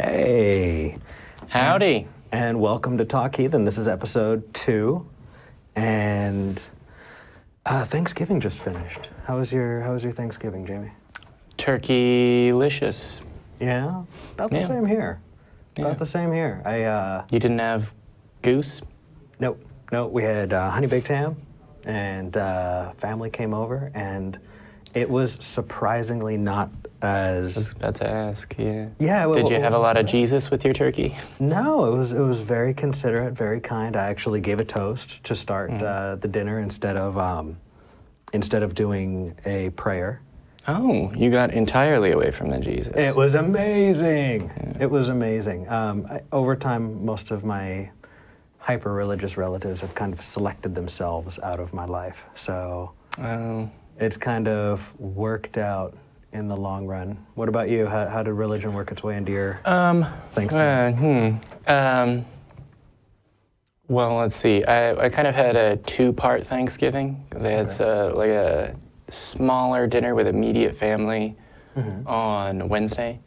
Hey. Howdy. And welcome to Talk Heathen. This is episode 2. And Thanksgiving just finished. How was your Thanksgiving, Jamie? Turkey-licious. Yeah? About the same here. About the same here. You didn't have goose? Nope. We had honey baked ham, and family came over, and it was surprisingly not as... I was about to ask, yeah. Yeah. Did you have a lot of Jesus with your turkey? No, it was very considerate, very kind. I actually gave a toast to start the dinner instead of doing a prayer. Oh, you got entirely away from the Jesus. It was amazing. Yeah. It was amazing. Over time, most of my hyper-religious relatives have kind of selected themselves out of my life. So it's kind of worked out in the long run. What about you? How did religion work its way into your Thanksgiving? Well, let's see. I kind of had a 2-part Thanksgiving because I had like a smaller dinner with immediate family on Wednesday,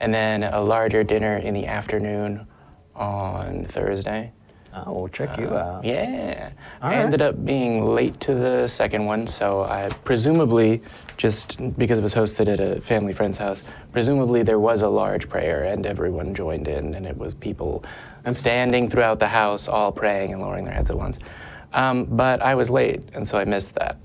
and then a larger dinner in the afternoon on Thursday. Oh, we'll check you out. Yeah. I ended up being late to the second one, so I presumably, just because it was hosted at a family friend's house, presumably there was a large prayer and everyone joined in, and it was people standing throughout the house all praying and lowering their heads at once. But I was late, and so I missed that.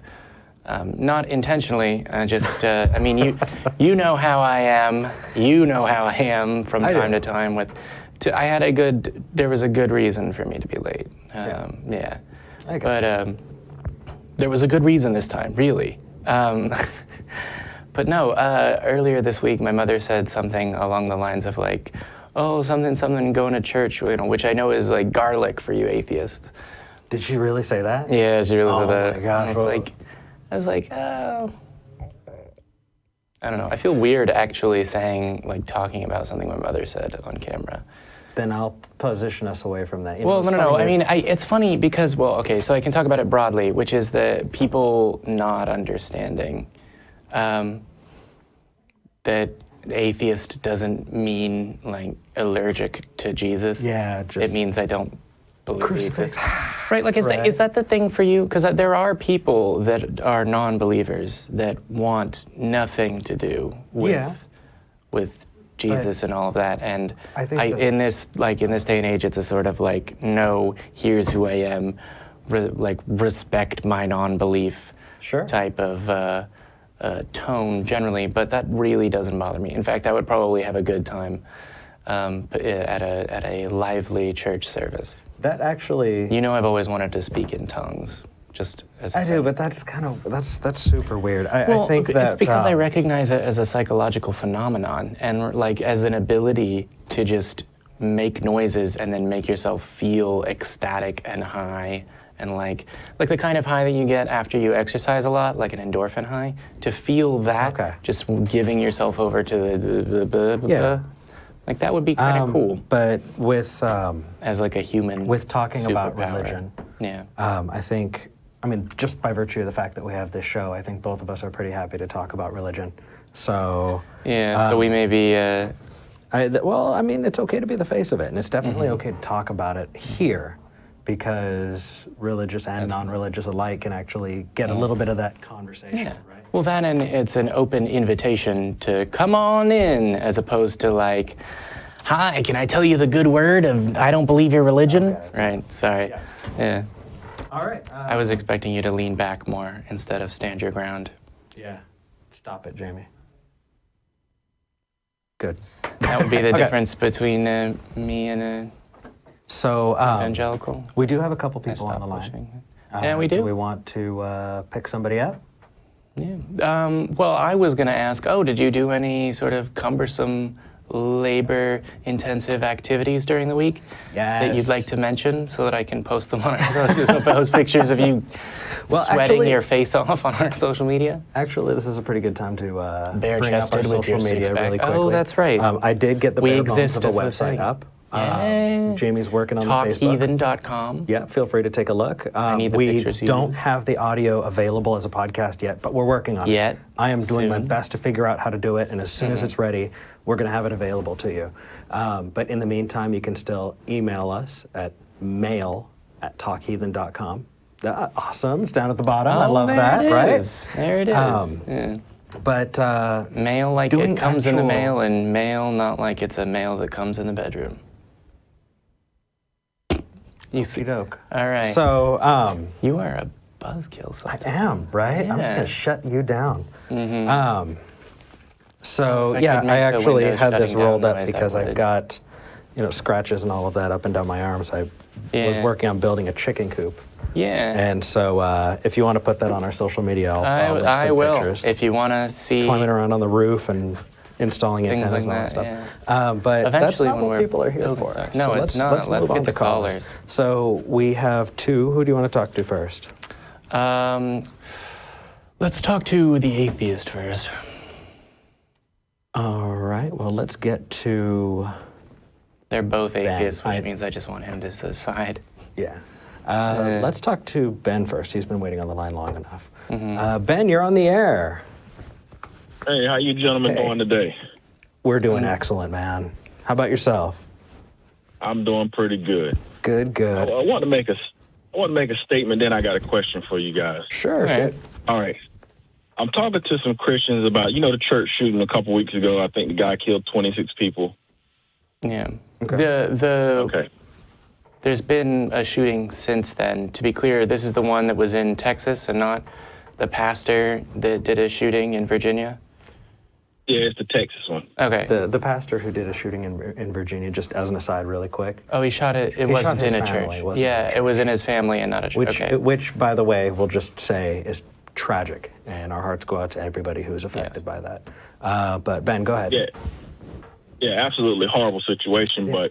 Not intentionally, just, I mean, you know how I am. You know how I am from time to time with... there was a good reason for me to be late. Yeah. But there was a good reason this time, really. But no, earlier this week, my mother said something along the lines of like, oh, something going to church, which I know is like garlic for you atheists. Did she really say that? Yeah, she really said that. Oh my gosh. I was like, oh. I don't know. I feel weird actually talking about something my mother said on camera. Then I'll position us away from that. No. I mean, it's funny because, so I can talk about it broadly, which is the people not understanding that atheist doesn't mean like allergic to Jesus. Yeah, it means I don't believe Jesus. Right? Like, is that the thing for you? Because there are people that are non-believers that want nothing to do with Jesus and all of that, and I think in this day and age, it's a sort of like, no, here's who I am, respect my non-belief type of tone generally, but that really doesn't bother me. In fact, I would probably have a good time at a lively church service. That actually... I've always wanted to speak in tongues. Just as I do, but that's that's super weird. I think that it's because I recognize it as a psychological phenomenon, and like as an ability to just make noises and then make yourself feel ecstatic and high, and like the kind of high that you get after you exercise a lot, like an endorphin high. To feel that, just giving yourself over to the like that would be kind of cool. But with as like a human, with talking about religion, I think. I mean, just by virtue of the fact that we have this show, I think both of us are pretty happy to talk about religion. So so we may be. It's okay to be the face of it, and it's definitely okay to talk about it here, because religious and non-religious alike can actually get a little bit of that conversation, right? Well, that and it's an open invitation to come on in, as opposed to like, hi, can I tell you the good word of I don't believe your religion? Right. Sorry. Yeah. All right. I was expecting you to lean back more instead of stand your ground. Yeah. Stop it, Jamie. Good. That would be the difference between me and a evangelical. We do have a couple people on the line. Yeah, we do. Do we want to pick somebody up? Yeah. Well, I was going to ask, did you do any sort of cumbersome labor-intensive activities during the week that you'd like to mention so that I can post them on our social post pictures of you sweating your face off on our social media? Actually, this is a pretty good time to bring up our with social your media really quickly. Oh, that's right. I did get the bare bones of a website up. Jamie's working on the Facebook. Talkheathen.com. Yeah, feel free to take a look. I need the we pictures you don't use. have the audio available as a podcast yet, but we're working on it. I am doing my best to figure out how to do it, and as soon as it's ready, we're going to have it available to you. But in the meantime, you can still email us at mail@talkheathen.com. Awesome, it's down at the bottom. I love that, right? There it is. But mail like it comes in the mail, and mail not like it's a mail that comes in the bedroom. You see, doke. All right. So you are a buzzkill. Sometimes. I am, right? Yeah. I'm just gonna shut you down. So If I yeah, could make I the actually window had this shutting down rolled up noise, I because I've would. got, scratches and all of that up and down my arms. I was working on building a chicken coop. Yeah. And so if you want to put that on our social media, I'll link I some will. pictures. If you want to see Climbing around on the roof and installing things antennas like and all that that, stuff. But that's Eventually not when what we're people are here building for. stuff. No, So it's not. Let's move on get to the callers. So we have two. Who do you want to talk to first? Let's talk to the atheist first. All right. Well, let's get to. They're both atheists, which I- means I just want him to decide. Yeah. Let's talk to Ben first. He's been waiting on the line long enough. Ben, you're on the air. Hey, how you gentlemen doing today? We're doing excellent, man. How about yourself? I'm doing pretty good. Good. I want to make a statement. Then I got a question for you guys. Sure. All right. I'm talking to some Christians about the church shooting a couple weeks ago. I think the guy killed 26 people. Yeah. Okay. Okay. There's been a shooting since then. To be clear, this is the one that was in Texas and not the pastor that did a shooting in Virginia? Yeah, it's the Texas one. Okay. The pastor who did a shooting in Virginia, just as an aside really quick. Oh, he shot it. It wasn't shot in a his family, church. it wasn't in a Yeah, it was in his family and not a church. Which, by the way, we'll just say is tragic, and our hearts go out to everybody who's affected by that. But Ben, go ahead. Yeah, absolutely horrible situation. But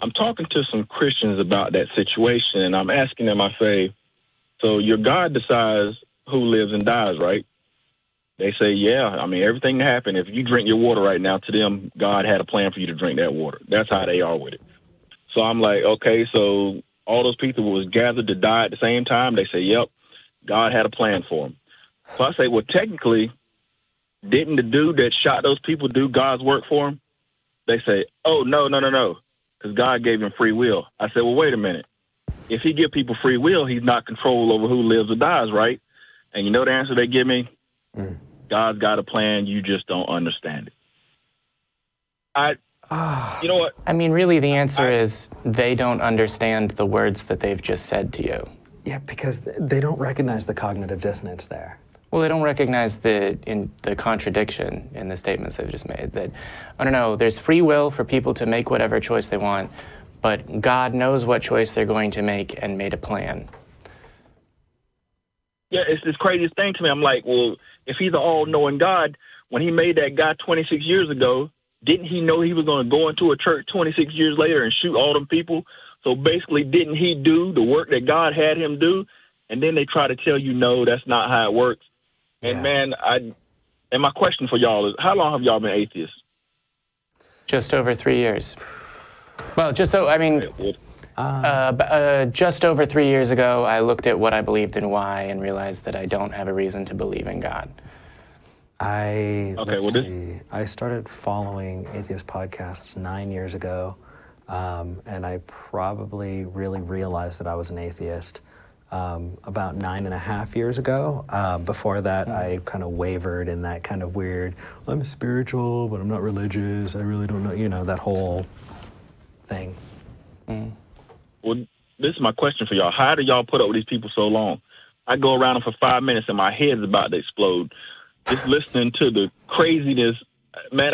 I'm talking to some Christians about that situation, and I'm asking them, I say, so your God decides who lives and dies, right? They say, yeah. I mean, everything that happened, if you drink your water right now, to them, God had a plan for you to drink that water. That's how they are with it. So I'm like, okay, so all those people who was gathered to die at the same time, they say, yep, God had a plan for them. So I say, well, technically, didn't the dude that shot those people do God's work for him? They say, oh, no, because God gave him free will. I said, well, wait a minute. If he give people free will, he's not control over who lives or dies, right? And you know the answer they give me? God's got a plan, you just don't understand it. You know what? I mean, really, the answer is they don't understand the words that they've just said to you. Yeah, because they don't recognize the cognitive dissonance there. Well, they don't recognize the contradiction in the statements they've just made. That, I don't know, there's free will for people to make whatever choice they want, but God knows what choice they're going to make and made a plan. Yeah, it's this craziest thing to me. I'm like, well, if he's an all-knowing God, when he made that guy 26 years ago, didn't he know he was going to go into a church 26 years later and shoot all them people? So basically, didn't he do the work that God had him do? And then they try to tell you, no, that's not how it works. Yeah. And man, my question for y'all is, how long have y'all been atheists? Just over 3 years. Well, just over 3 years ago, I looked at what I believed and why and realized that I don't have a reason to believe in God. I started following atheist podcasts 9 years ago, and I probably really realized that I was an atheist about 9.5 years ago. Before that, I kind of wavered in that kind of weird, I'm spiritual, but I'm not religious. I really don't know, that whole thing. Well, this is my question for y'all. How do y'all put up with these people so long? I go around them for 5 minutes and my head's about to explode. Just listening to the craziness. Man,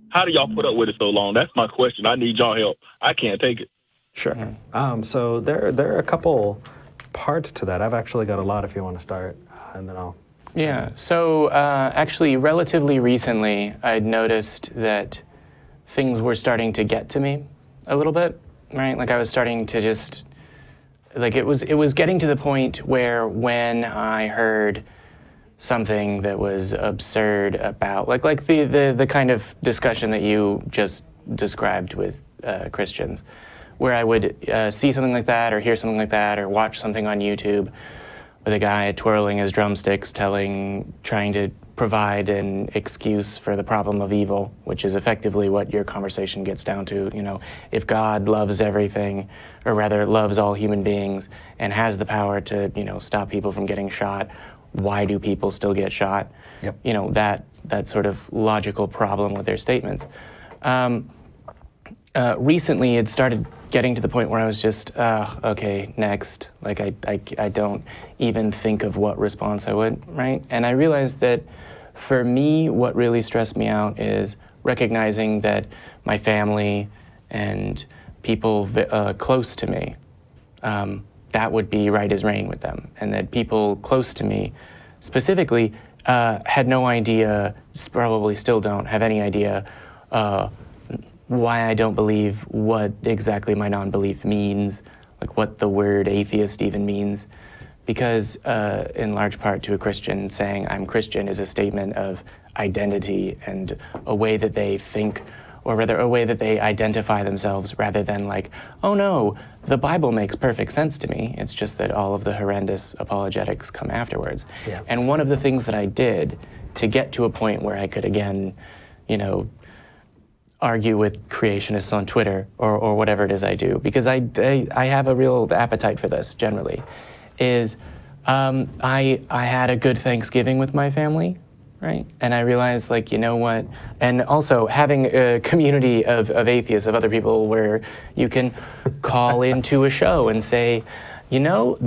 how do y'all put up with it so long? That's my question. I need y'all help. I can't take it. Sure. So there are a couple parts to that. I've actually got a lot if you want to start, and then I'll... Yeah, so actually relatively recently, I'd noticed that things were starting to get to me a little bit, right? Like I was starting to just, like it was getting to the point where when I heard something that was absurd about, like the kind of discussion that you just described with Christians, where I would see something like that or hear something like that or watch something on YouTube with a guy twirling his drumsticks trying to provide an excuse for the problem of evil, which is effectively what your conversation gets down to. You know, if God loves everything, or rather loves all human beings and has the power to, you know, stop people from getting shot, why do people still get shot? Yep. You know, that sort of logical problem with their statements. Recently, it started getting to the point where I was just, okay, next. Like, I don't even think of what response I would, right? And I realized that for me, what really stressed me out is recognizing that my family and people close to me, that would be right as rain with them. And that people close to me specifically had no idea, probably still don't have any idea, why I don't believe, what exactly my non-belief means, like what the word atheist even means. Because in large part to a Christian, saying I'm Christian is a statement of identity and a way that they think, or rather a way that they identify themselves, rather than like, oh no, the Bible makes perfect sense to me. It's just that all of the horrendous apologetics come afterwards. Yeah. And one of the things that I did to get to a point where I could again, you know, argue with creationists on Twitter or whatever it is I do, because I have a real appetite for this generally, is I had a good Thanksgiving with my family, right? And I realized, like, you know what? And also having a community of atheists, of other people where you can call into a show and say, you know,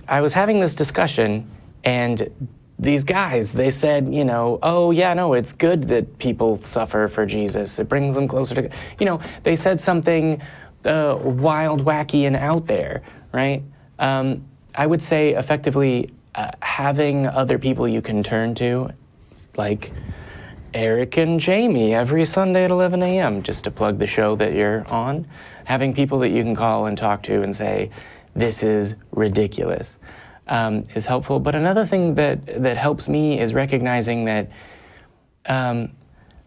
I was having this discussion and these guys, they said, you know, oh yeah, no, it's good that people suffer for Jesus. It brings them closer to, you know, they said something wild, wacky, and out there, right? I would say effectively having other people you can turn to, like Eric and Jamie every Sunday at 11 a.m., just to plug the show that you're on, having people that you can call and talk to and say, this is ridiculous. Is helpful. But another thing that helps me is recognizing that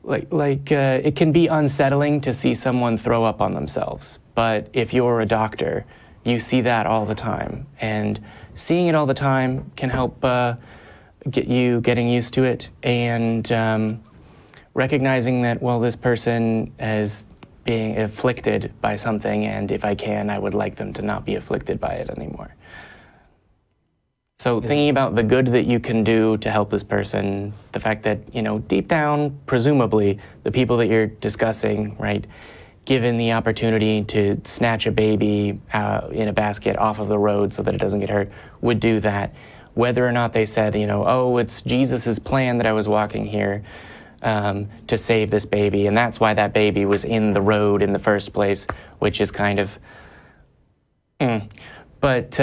it can be unsettling to see someone throw up on themselves. But if you're a doctor, you see that all the time. And seeing it all the time can help get you getting used to it, and recognizing that, well, this person is being afflicted by something, and if I can, I would like them to not be afflicted by it anymore. So thinking about the good that you can do to help this person, the fact that, you know, deep down, presumably, the people that you're discussing, right, given the opportunity to snatch a baby in a basket off of the road so that it doesn't get hurt, would do that. Whether or not they said, you know, oh, it's Jesus's plan that I was walking here to save this baby, and that's why that baby was in the road in the first place, which is kind of, But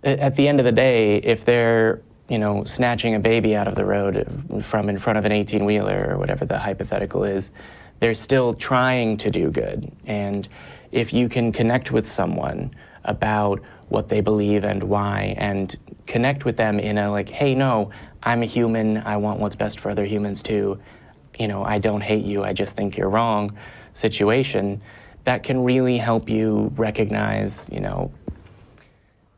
at the end of the day, if they're, you know, snatching a baby out of the road from in front of an 18-wheeler or whatever the hypothetical is, they're still trying to do good. And if you can connect with someone about what they believe and why, and connect with them in a like, hey, no, I'm a human, I want what's best for other humans too, you know, I don't hate you, I just think you're wrong situation, that can really help you recognize, you know,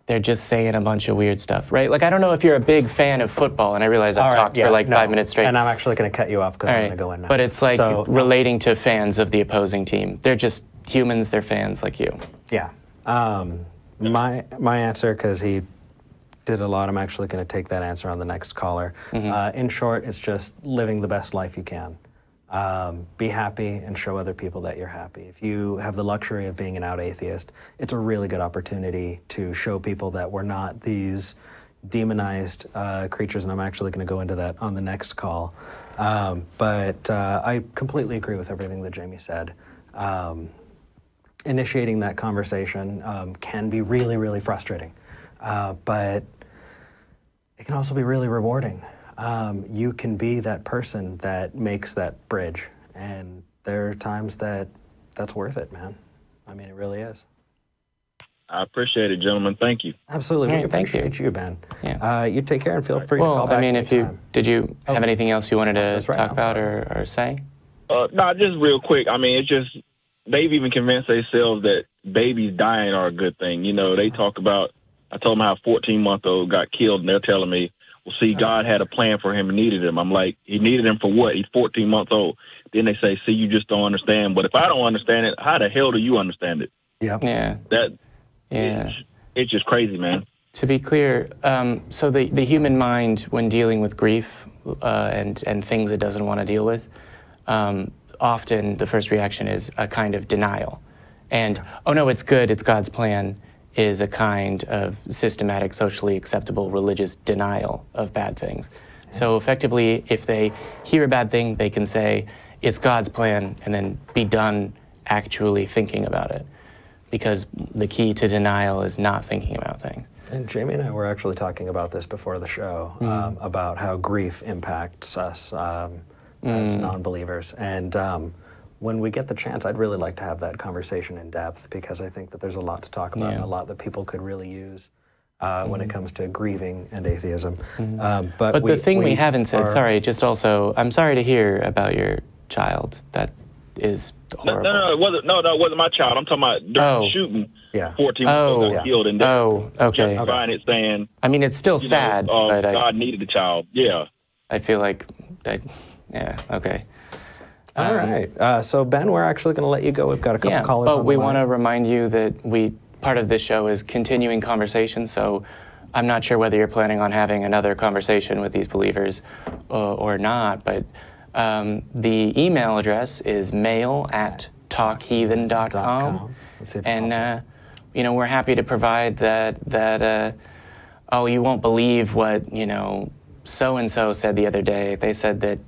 they're just saying a bunch of weird stuff, right? Like, I don't know if you're a big fan of football, and I realize I've talked for like 5 minutes straight. And I'm actually going to cut you off because I'm going to go in now. But it's like relating to fans of the opposing team. They're just humans, they're fans like you. Yeah. My answer, because he did a lot, I'm actually going to take that answer on the next caller. In short, it's just living the best life you can. Be happy and show other people that you're happy. If you have the luxury of being an out atheist, it's a really good opportunity to show people that we're not these demonized creatures, and I'm actually going to go into that on the next call. But I completely agree with everything that Jamie said. Initiating that conversation can be really, really frustrating, but it can also be really rewarding. You can be that person that makes that bridge, and there are times that's worth it, man. I mean, it really is. I appreciate it, gentlemen. Thank you. Absolutely. We appreciate you, Ben. Yeah. You take care and feel free to call back anytime. Did you have anything else you wanted to talk about or say? No, just real quick. I mean, it's just they've even convinced themselves that babies dying are a good thing. You know, they talk about. I told them how a 14-month-old got killed, and they're telling me, "Well, see, God had a plan for him and needed him." I'm like, "He needed him for what? He's 14 months old." Then they say, "See, you just don't understand." But if I don't understand it, how the hell do you understand it? Yep. Yeah. It's just crazy, man. To be clear, so the human mind, when dealing with grief and things it doesn't want to deal with, often the first reaction is a kind of denial. And, oh no, it's good, it's God's plan, is a kind of systematic, socially acceptable religious denial of bad things. So effectively, if they hear a bad thing, they can say, it's God's plan, and then be done actually thinking about it. Because the key to denial is not thinking about things. And Jamie and I were actually talking about this before the show, about how grief impacts us as non-believers. And when we get the chance, I'd really like to have that conversation in depth, because I think that there's a lot to talk about and a lot that people could really use when it comes to grieving and atheism. But the thing we haven't said, sorry, just also, I'm sorry to hear about your child. That is horrible. No, it wasn't my child. I'm talking about during the shooting. 14 months got killed, and okay. justifying it, saying, I mean, it's still sad, but God needed the child. Yeah. I feel like, okay. All right. So Ben, we're actually going to let you go. We've got a couple callers on the we line. want to remind you that part of this show is continuing conversation. So I'm not sure whether you're planning on having another conversation with these believers or not, but the email address is mail@talkheathen.com. And we're happy to provide that you won't believe what, so-and-so said the other day. They said that,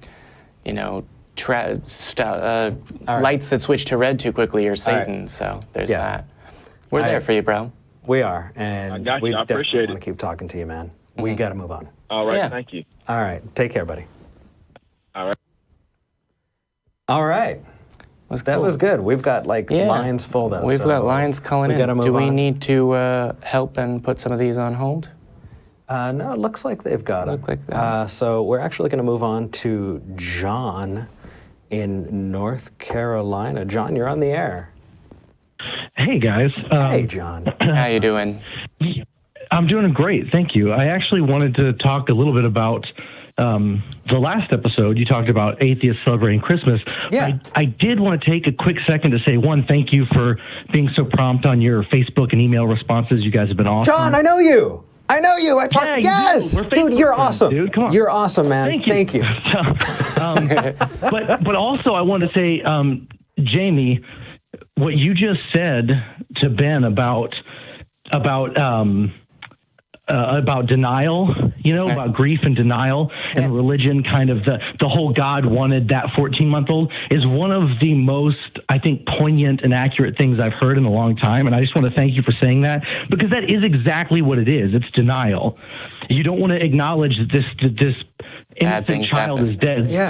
lights that switch to red too quickly are Satan. Right. So there's that. We're there for you, bro. We are, and we I appreciate it. Want to keep talking to you, man. We got to move on. All right, thank you. All right, take care, buddy. All right. All right. That was good. We've got lines full though. We've got lines calling in. Do we need to help and put some of these on hold? No, it looks like they've got them. Like that. So we're actually going to move on to John in North Carolina. John, you're on the air. Hey, guys. Hey, John. How you doing? I'm doing great, thank you. I actually wanted to talk a little bit about the last episode. You talked about atheists celebrating Christmas. Yeah. I did want to take a quick second to say, one, thank you for being so prompt on your Facebook and email responses. You guys have been awesome. John, I know you. I talked. Yes, dude, you're awesome. Dude, come on. You're awesome, man. Thank you. But also, I want to say, Jamie, what you just said to Ben about denial, about grief and denial and religion, kind of the whole God wanted that 14-month-old is one of the most, I think, poignant and accurate things I've heard in a long time. And I just want to thank you for saying that, because that is exactly what it is. It's denial. You don't want to acknowledge that this innocent child is dead. Yeah.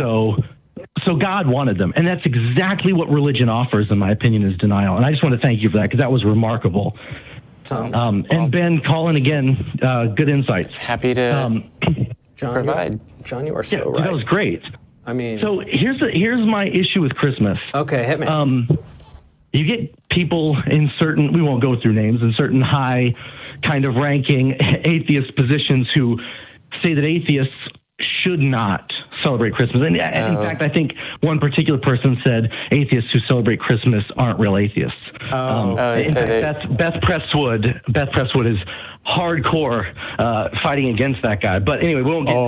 So God wanted them. And that's exactly what religion offers, in my opinion, is denial. And I just want to thank you for that, because that was remarkable. And Ben, calling again, good insights. Happy to provide. John, you are so right. That was great. I mean, so here's my issue with Christmas. Okay, hit me. You get people in certain, we won't go through names, in certain high kind of ranking atheist positions who say that atheists should not celebrate Christmas. And in fact, I think one particular person said atheists who celebrate Christmas aren't real atheists. In fact, that's Beth Presswood. Beth Presswood is hardcore fighting against that guy. But anyway, we won't get to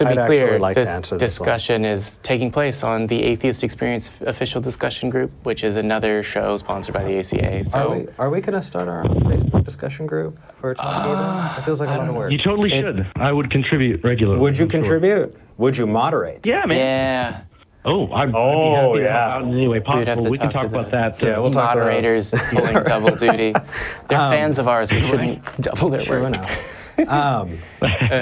be clear, this discussion is taking place on the Atheist Experience official discussion group, which is another show sponsored by the ACA. So, are we going to start our own Facebook discussion group for Talk Heathen? It feels like a lot of work. You totally should. I would contribute regularly. Would you contribute? Would you moderate? Yeah, man. Yeah. I'd be happy anyway, possible. We can talk about that. Yeah, we'll talk moderators pulling double duty. They're fans of ours. We shouldn't double their work.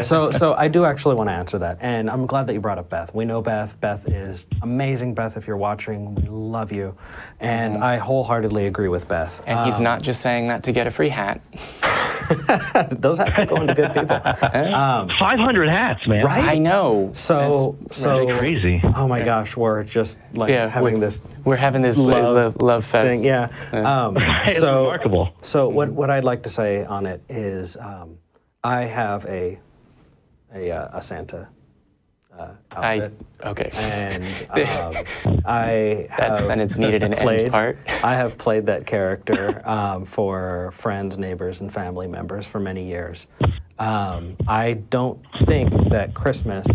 So I do actually want to answer that, and I'm glad that you brought up Beth. We know Beth. Beth is amazing. Beth, if you're watching, we love you, and I wholeheartedly agree with Beth. And he's not just saying that to get a free hat. Those hats are going to good people. 500 hats, man. Right? I know. So Really crazy. Oh my gosh, we're just like having this. We're having this love fest thing. Yeah. It's remarkable. So what I'd like to say on it is, I have a Santa outfit. Okay. And I have that sentence needed an end part. I have played that character for friends, neighbors, and family members for many years. I don't think that Christmas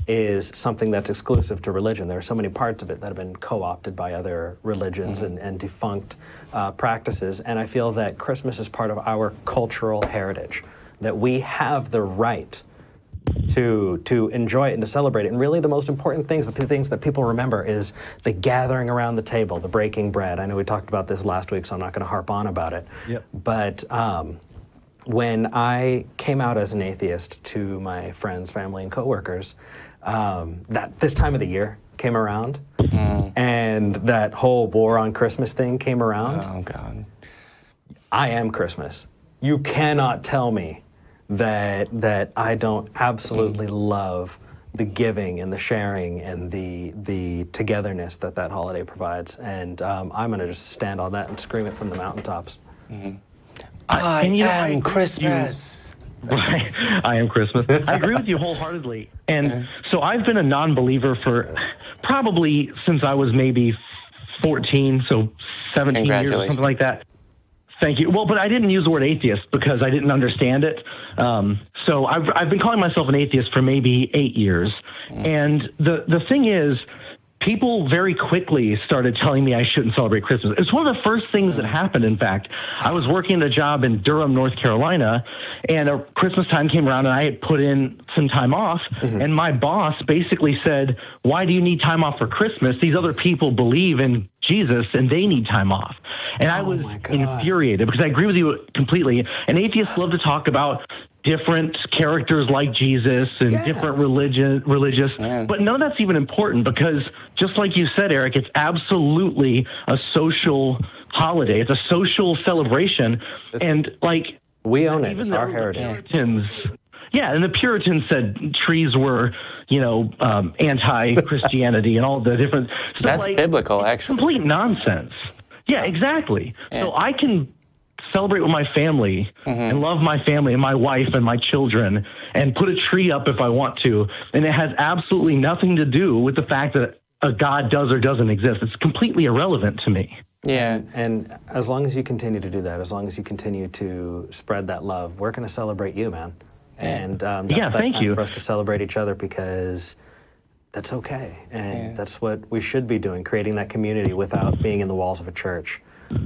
is something that's exclusive to religion. There are so many parts of it that have been co-opted by other religions and defunct practices. And I feel that Christmas is part of our cultural heritage, that we have the right to enjoy it and to celebrate it. And really the most important things, the things that people remember, is the gathering around the table, the breaking bread. I know we talked about this last week, so I'm not going to harp on about it. Yep. But when I came out as an atheist to my friends, family, and coworkers, that this time of the year came around, and that whole war on Christmas thing came around. Oh, God. I am Christmas. You cannot tell me that I don't absolutely love the giving and the sharing and the togetherness that holiday provides. And I'm going to just stand on that and scream it from the mountaintops. I And, you know, I am agree with Christmas. Right. I am Christmas. I agree with you wholeheartedly. And so I've been a non-believer for probably since I was maybe 14, so 17 years or something like that. Thank you. Well, but I didn't use the word atheist because I didn't understand it. So I've been calling myself an atheist for maybe 8 years. And the thing is, people very quickly started telling me I shouldn't celebrate Christmas. It's one of the first things that happened, in fact. I was working a job in Durham, North Carolina, and Christmas time came around, and I had put in some time off, and my boss basically said, why do you need time off for Christmas? These other people believe in Jesus, and they need time off. And I was infuriated because I agree with you completely. And atheists love to talk about different characters like Jesus and different religious, but none of that's even important because just like you said, Eric, it's absolutely a social holiday. It's a social celebration. And like, we own it. It's our heritage. And the Puritans said trees were, anti-Christianity and all the different stuff. That's biblical, actually. Complete nonsense. Yeah, exactly. Yeah. So I can celebrate with my family and love my family and my wife and my children and put a tree up if I want to. And it has absolutely nothing to do with the fact that a God does or doesn't exist. It's completely irrelevant to me. Yeah. And as long as you continue to do that, as long as you continue to spread that love, we're going to celebrate you, man. And that's that thank time you. for us to celebrate each other because that's okay. And that's what we should be doing, creating that community without being in the walls of a church.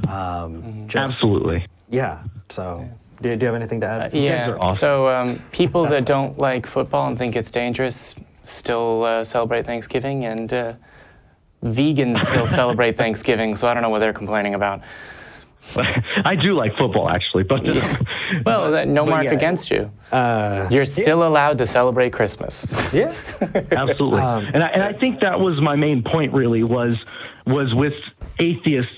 Absolutely. Yeah. So do you have anything to add? Yeah. Awesome. So people that don't like football and think it's dangerous still celebrate Thanksgiving, and vegans still celebrate Thanksgiving, so I don't know what they're complaining about. I do like football, actually, but well, no mark against you. You're still allowed to celebrate Christmas. Yeah, absolutely. And I think that was my main point. Really, was with atheists.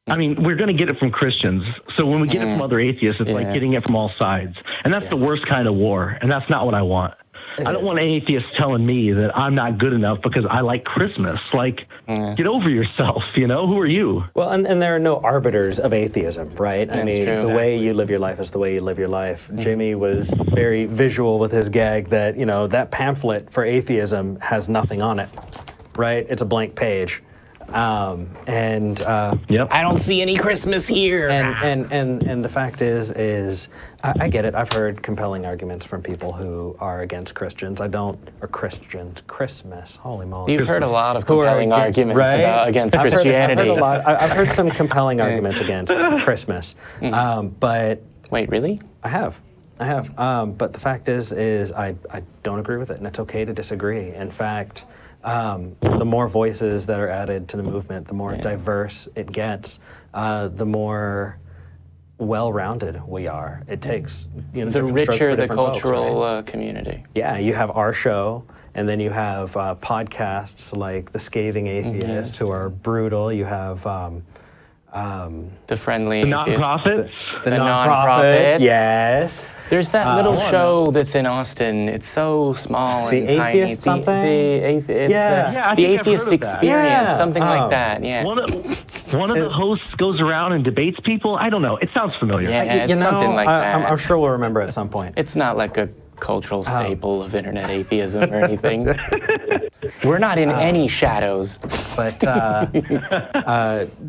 I mean, we're going to get it from Christians. So when we get it from other atheists, it's like getting it from all sides, and that's the worst kind of war. And that's not what I want. I don't want atheists telling me that I'm not good enough because I like Christmas. Like, get over yourself, Who are you? Well, and there are no arbiters of atheism, right? I mean, true. The way you live your life is the way you live your life. Jimmy was very visual with his gag that, that pamphlet for atheism has nothing on it, right? It's a blank page. I don't see any Christmas here. And the fact is I get it. I've heard compelling arguments from people who are against Christians. Christmas. Holy moly! You've heard a lot of compelling arguments against Christianity. I've heard some compelling arguments against Christmas. But wait, really? I have. But the fact is I don't agree with it, and it's okay to disagree. In fact. The more voices that are added to the movement, the more diverse it gets, the more well-rounded we are. It takes, the richer the cultural folks, right? Community. Yeah, you have our show, and then you have podcasts like The Scathing Atheist, who are brutal. You have The friendly The nonprofits? The nonprofits. Yes. There's that little show that's in Austin. It's so small and The tiny. Atheist something? I The think I've Atheist heard of that. Experience, Yeah. something like that. Yeah. One of the hosts goes around and debates people. I don't know. It sounds familiar. Yeah, it's something like that. I'm sure we'll remember at some point. It's not like a cultural staple of internet atheism or anything. We're not in any shadows. But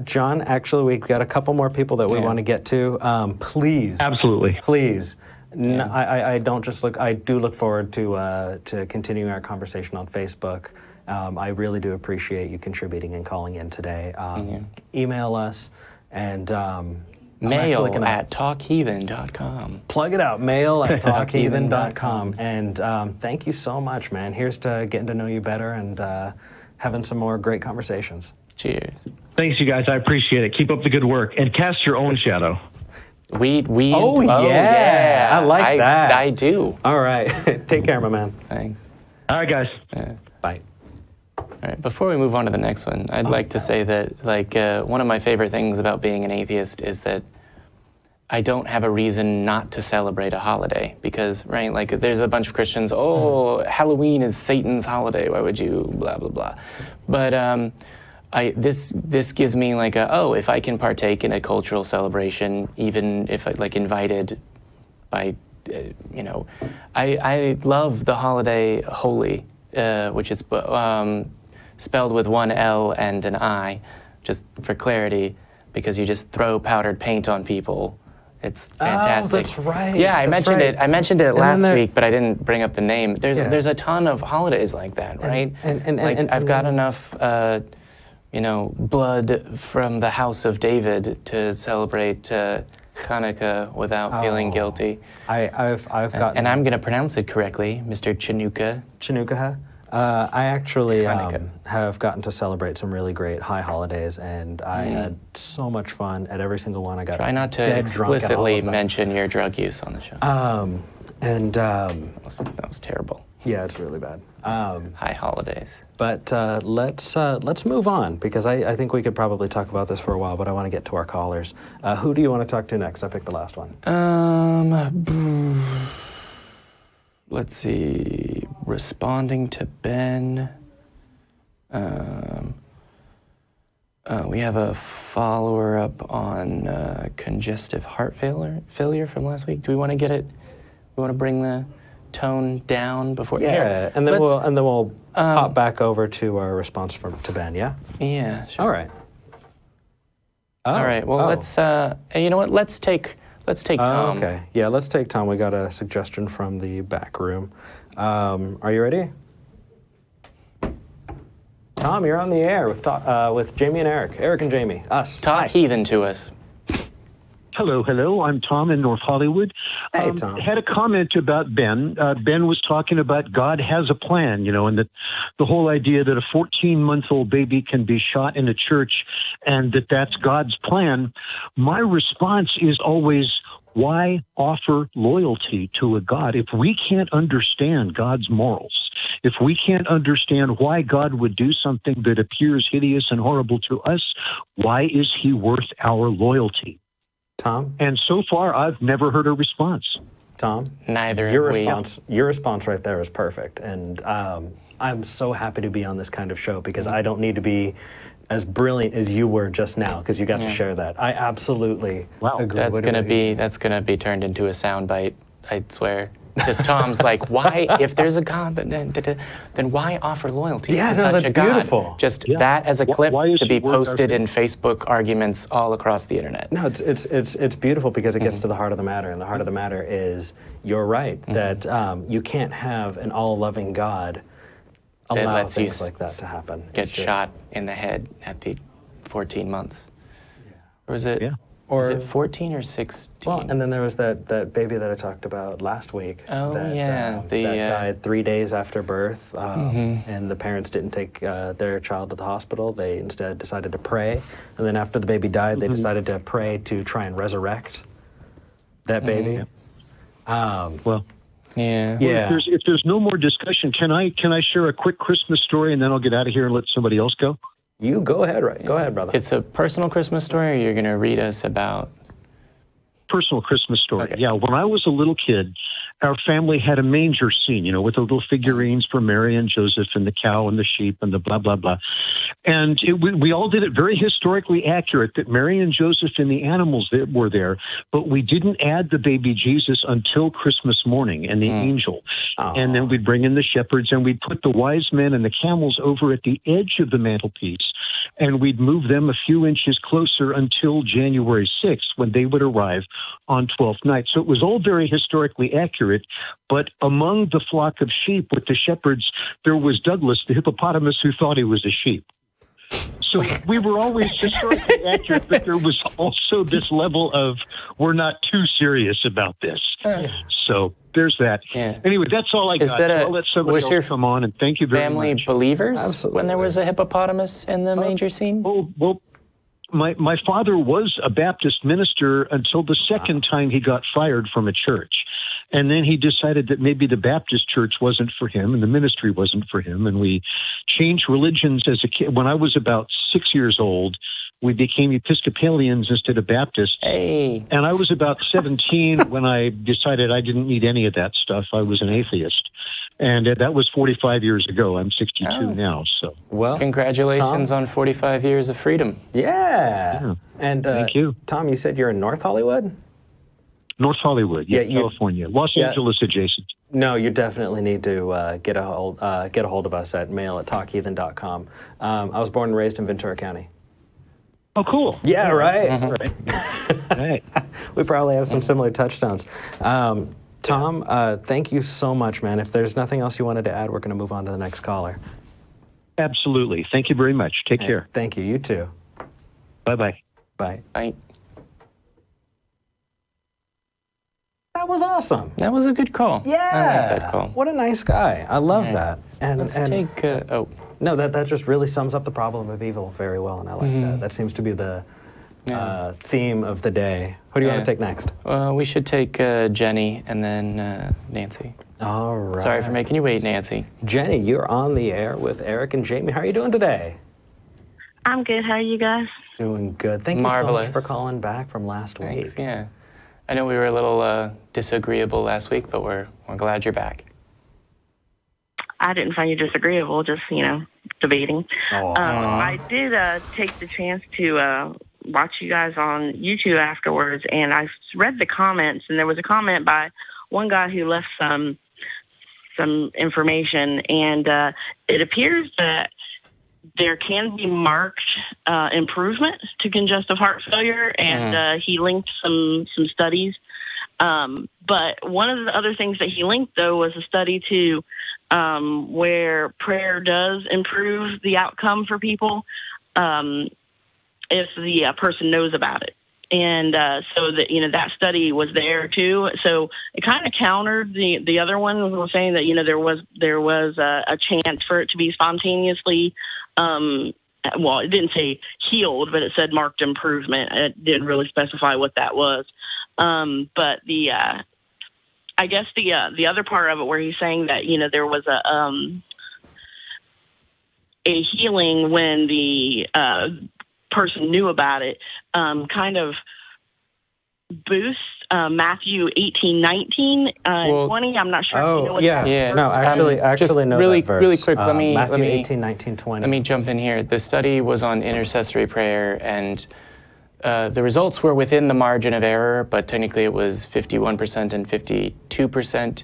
John, actually, we've got a couple more people that we want to get to. Please, Absolutely. please. I don't just look. I do look forward to continuing our conversation on Facebook. I really do appreciate you contributing and calling in today. Email us and Mail at talkheathen.com. plug it out. Mail at talkheathen.com. And thank you so much, man. Here's to getting to know you better and having some more great conversations. Cheers. Thanks, you guys. I appreciate it. Keep up the good work and cast your own shadow. Oh, yeah. I like that. I do. All right. Take care, my man. Thanks. All right, guys. Bye. All right, before we move on to the next one, I'd like to say that, like, one of my favorite things about being an atheist is that I don't have a reason not to celebrate a holiday because, right, like, there's a bunch of Christians, Halloween is Satan's holiday, why would you, blah, blah, blah. But this gives me, like, if I can partake in a cultural celebration, even if, like, invited by, I love the holiday Holy, which is spelled with one L and an I, just for clarity, because you just throw powdered paint on people. It's fantastic. Oh, that's right. Yeah, I mentioned it. I mentioned it last then week, but I didn't bring up the name. There's a ton of holidays like that, right? And I've got enough, blood from the house of David to celebrate Hanukkah without feeling guilty. I've gotten. And I'm going to pronounce it correctly, Mr. Chanukah. I actually have gotten to celebrate some really great high holidays, and I had so much fun at every single one. I got Try not to dead drunk at all explicitly of them. mention your drug use on the show. That was terrible. Yeah, it's really bad. High holidays. But let's move on because I think we could probably talk about this for a while. But I want to get to our callers. Who do you want to talk to next? I picked the last one. Let's see. Responding to Ben. We have a follower up on congestive heart failure from last week. Do we want to get it? We want to bring the tone down before. Yeah, Here, and then we'll pop back over to our response to Ben. Yeah. Yeah. Sure. All right. All right. Well, let's. You know what? Let's take Tom. Okay. Yeah, let's take Tom. We got a suggestion from the back room. Are you ready? Tom, you're on the air with Jamie and Eric. Eric and Jamie. Us. Talk heathen to us. Hello. I'm Tom in North Hollywood. Hey, Tom. Had a comment about Ben. Ben was talking about God has a plan, and that the whole idea that a 14-month-old baby can be shot in a church and that's God's plan. My response is always, why offer loyalty to a God if we can't understand God's morals? If we can't understand why God would do something that appears hideous and horrible to us, why is he worth our loyalty? Tom? And so far, I've never heard a response. Tom? Neither your have we. Your response right there is perfect. And I'm so happy to be on this kind of show because I don't need to be as brilliant as you were just now because you got to share that. I absolutely agree. That's gonna be turned into a soundbite, I swear. Just Tom's like, why, if there's a God, then why offer loyalty to such that's a God? beautiful. Just that as a clip why is to be he worth our posted in Facebook arguments all across the internet. No, it's beautiful because it gets to the heart of the matter, and the heart of the matter is you're right that you can't have an all-loving God allow lets you things like that to happen. Get shot in the head at the 14 months. Or is it? Yeah. Is it 14 or 16? Well, and then there was that baby that I talked about last week. Oh, that died 3 days after birth, and the parents didn't take their child to the hospital. They instead decided to pray, and then after the baby died, they decided to pray to try and resurrect that baby. Well, Yeah. if there's no more discussion, can I share a quick Christmas story and then I'll get out of here and let somebody else go? You go ahead, right? Go ahead, brother. It's a personal Christmas story, or you're going to read us about... Personal Christmas story. Okay. Yeah, when I was a little kid, our family had a manger scene, with the little figurines for Mary and Joseph and the cow and the sheep and the blah, blah, blah. And we all did it very historically accurate that Mary and Joseph and the animals that were there, but we didn't add the baby Jesus until Christmas morning and the angel. Oh. And then we'd bring in the shepherds and we'd put the wise men and the camels over at the edge of the mantelpiece, and we'd move them a few inches closer until January 6th when they would arrive on 12th night. So it was all very historically accurate, but among the flock of sheep with the shepherds, there was Douglas, the hippopotamus, who thought he was a sheep. So we were always historically accurate, but there was also this level of, we're not too serious about this. So there's that. Yeah. Anyway, that's all I got. that I'll let somebody else come on, and thank you very family much. believers Absolutely. when there was a hippopotamus in the manger scene? Oh, well, my father was a Baptist minister until the second time he got fired from a church. And then he decided that maybe the Baptist church wasn't for him and the ministry wasn't for him. And we changed religions as a kid. When I was about 6 years old, we became Episcopalians instead of Baptists. Hey. And I was about 17 when I decided I didn't need any of that stuff. I was an atheist. And that was 45 years ago. I'm 62 now. So, Well, Congratulations Tom? on 45 years of freedom. Yeah. And Thank you. Tom, you said you're in North Hollywood? North Hollywood, California, Los Yeah. Angeles adjacent. No, you definitely need to get a hold of us at mail@talkheathen.com. I was born and raised in Ventura County. Oh, cool. Yeah, right. Right. We probably have some similar touchstones. Tom, thank you so much, man. If there's nothing else you wanted to add, we're going to move on to the next caller. Absolutely. Thank you very much. Take care. Thank you. You too. Bye-bye. Bye. That was awesome. That was a good call. Yeah. I like that call. What a nice guy. I love that. And Let's and take... no, that just really sums up the problem of evil very well, and I like that. That seems to be the theme of the day. Who do you want to take next? we should take Jenny and then Nancy. All right. Sorry for making you wait, Nancy. Jenny, you're on the air with Eric and Jamie. How are you doing today? I'm good. How are you guys? Doing good. Thank you so Marvelous. much for calling back from last Thanks. week. Yeah. I know we were a little disagreeable last week, but we're glad you're back. I didn't find you disagreeable, just, debating. Aw. I did take the chance to watch you guys on YouTube afterwards, and I read the comments, and there was a comment by one guy who left some information, and it appears that there can be marked improvement to congestive heart failure, and he linked some studies. But one of the other things that he linked, though, was a study to where prayer does improve the outcome for people if the person knows about it. And so that, that study was there too. So it kind of countered the other one was saying that, there was a chance for it to be spontaneously, well, it didn't say healed, but it said marked improvement. It didn't really specify what that was. But I guess the other part of it where he's saying that, there was a healing when the person knew about it, kind of boosts Matthew 18:19 and 20. I'm not sure. if you know what that yeah. verse No, is. actually know really, that verse. really quick. Let me Matthew 18:19, 20. Let me jump in here. The study was on intercessory prayer, and the results were within the margin of error, but technically it was 51% and 52%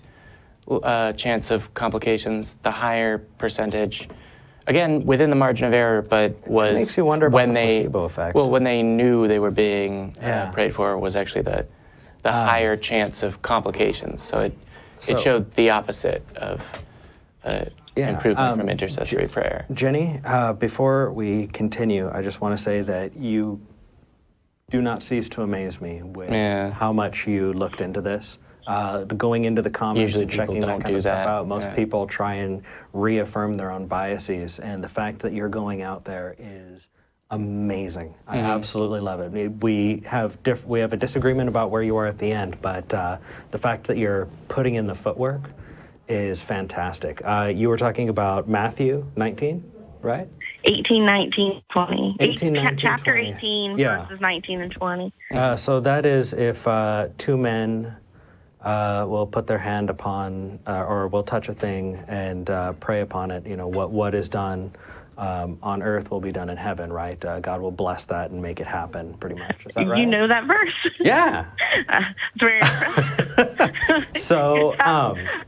chance of complications. The higher percentage, again, within the margin of error, but was makes you wonder about when the they placebo effect. Well, when they knew they were being prayed for, was actually the higher chance of complications. So it showed the opposite of improvement from intercessory prayer. Jenny, before we continue, I just want to say that you do not cease to amaze me with how much you looked into this. Going into the comments Usually and checking people that don't kind do of stuff that. out. Most people try and reaffirm their own biases, and the fact that you're going out there is amazing. I absolutely love it. We have a disagreement about where you are at the end, but the fact that you're putting in the footwork is fantastic. You were talking about Matthew 19, right? 18 18, 19, 20. 18, 19, Chapter 20. 18 Yeah. verses 19 and 20. So that is if two men will put their hand upon or will touch a thing and pray upon it, what is done on earth will be done in heaven, right? God will bless that and make it happen, pretty much. Is that right? You know that verse? Yeah. It's very impressive. So,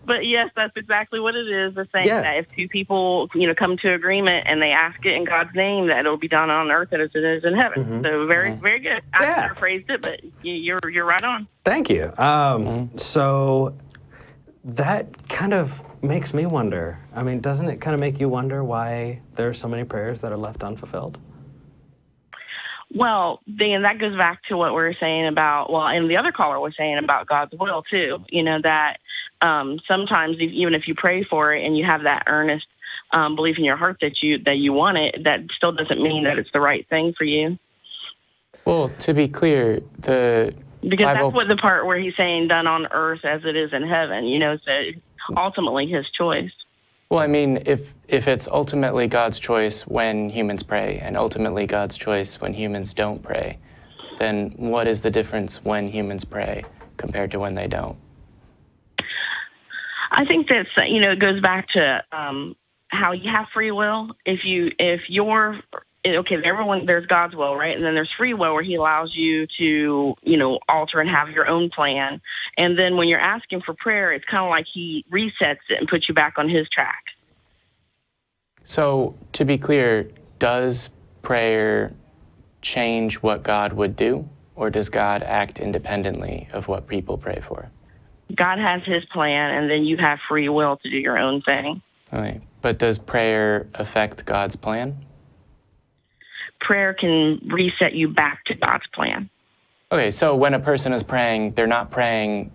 but yes, that's exactly what it is. They're saying Yeah. that if two people, come to agreement and they ask it in God's name, that it'll be done on earth as it is in heaven. So very, very good. I Yeah. paraphrased it, but you're right on. Thank you. So that kind of makes me wonder. I mean, doesn't it kind of make you wonder why there are so many prayers that are left unfulfilled? Well, Dan, that goes back to what we were saying about, and the other caller was saying about God's will too, that sometimes even if you pray for it and you have that earnest belief in your heart that you want it, that still doesn't mean that it's the right thing for you. Well, to be clear, Because Bible, that's what the part where he's saying done on earth as it is in heaven, so ultimately his choice. well, I mean, if it's ultimately God's choice when humans pray and ultimately God's choice when humans don't pray, then what is the difference when humans pray compared to when they don't? I think that's, it goes back to how you have free will. If you're everyone, there's God's will, right? And then there's free will where he allows you to, alter and have your own plan. And then when you're asking for prayer, it's kind of like he resets it and puts you back on his track. So, to be clear, does prayer change what God would do, or does God act independently of what people pray for? God has his plan, and then you have free will to do your own thing. Okay. But does prayer affect God's plan? Prayer can reset you back to God's plan. Okay, so when a person is praying, they're not praying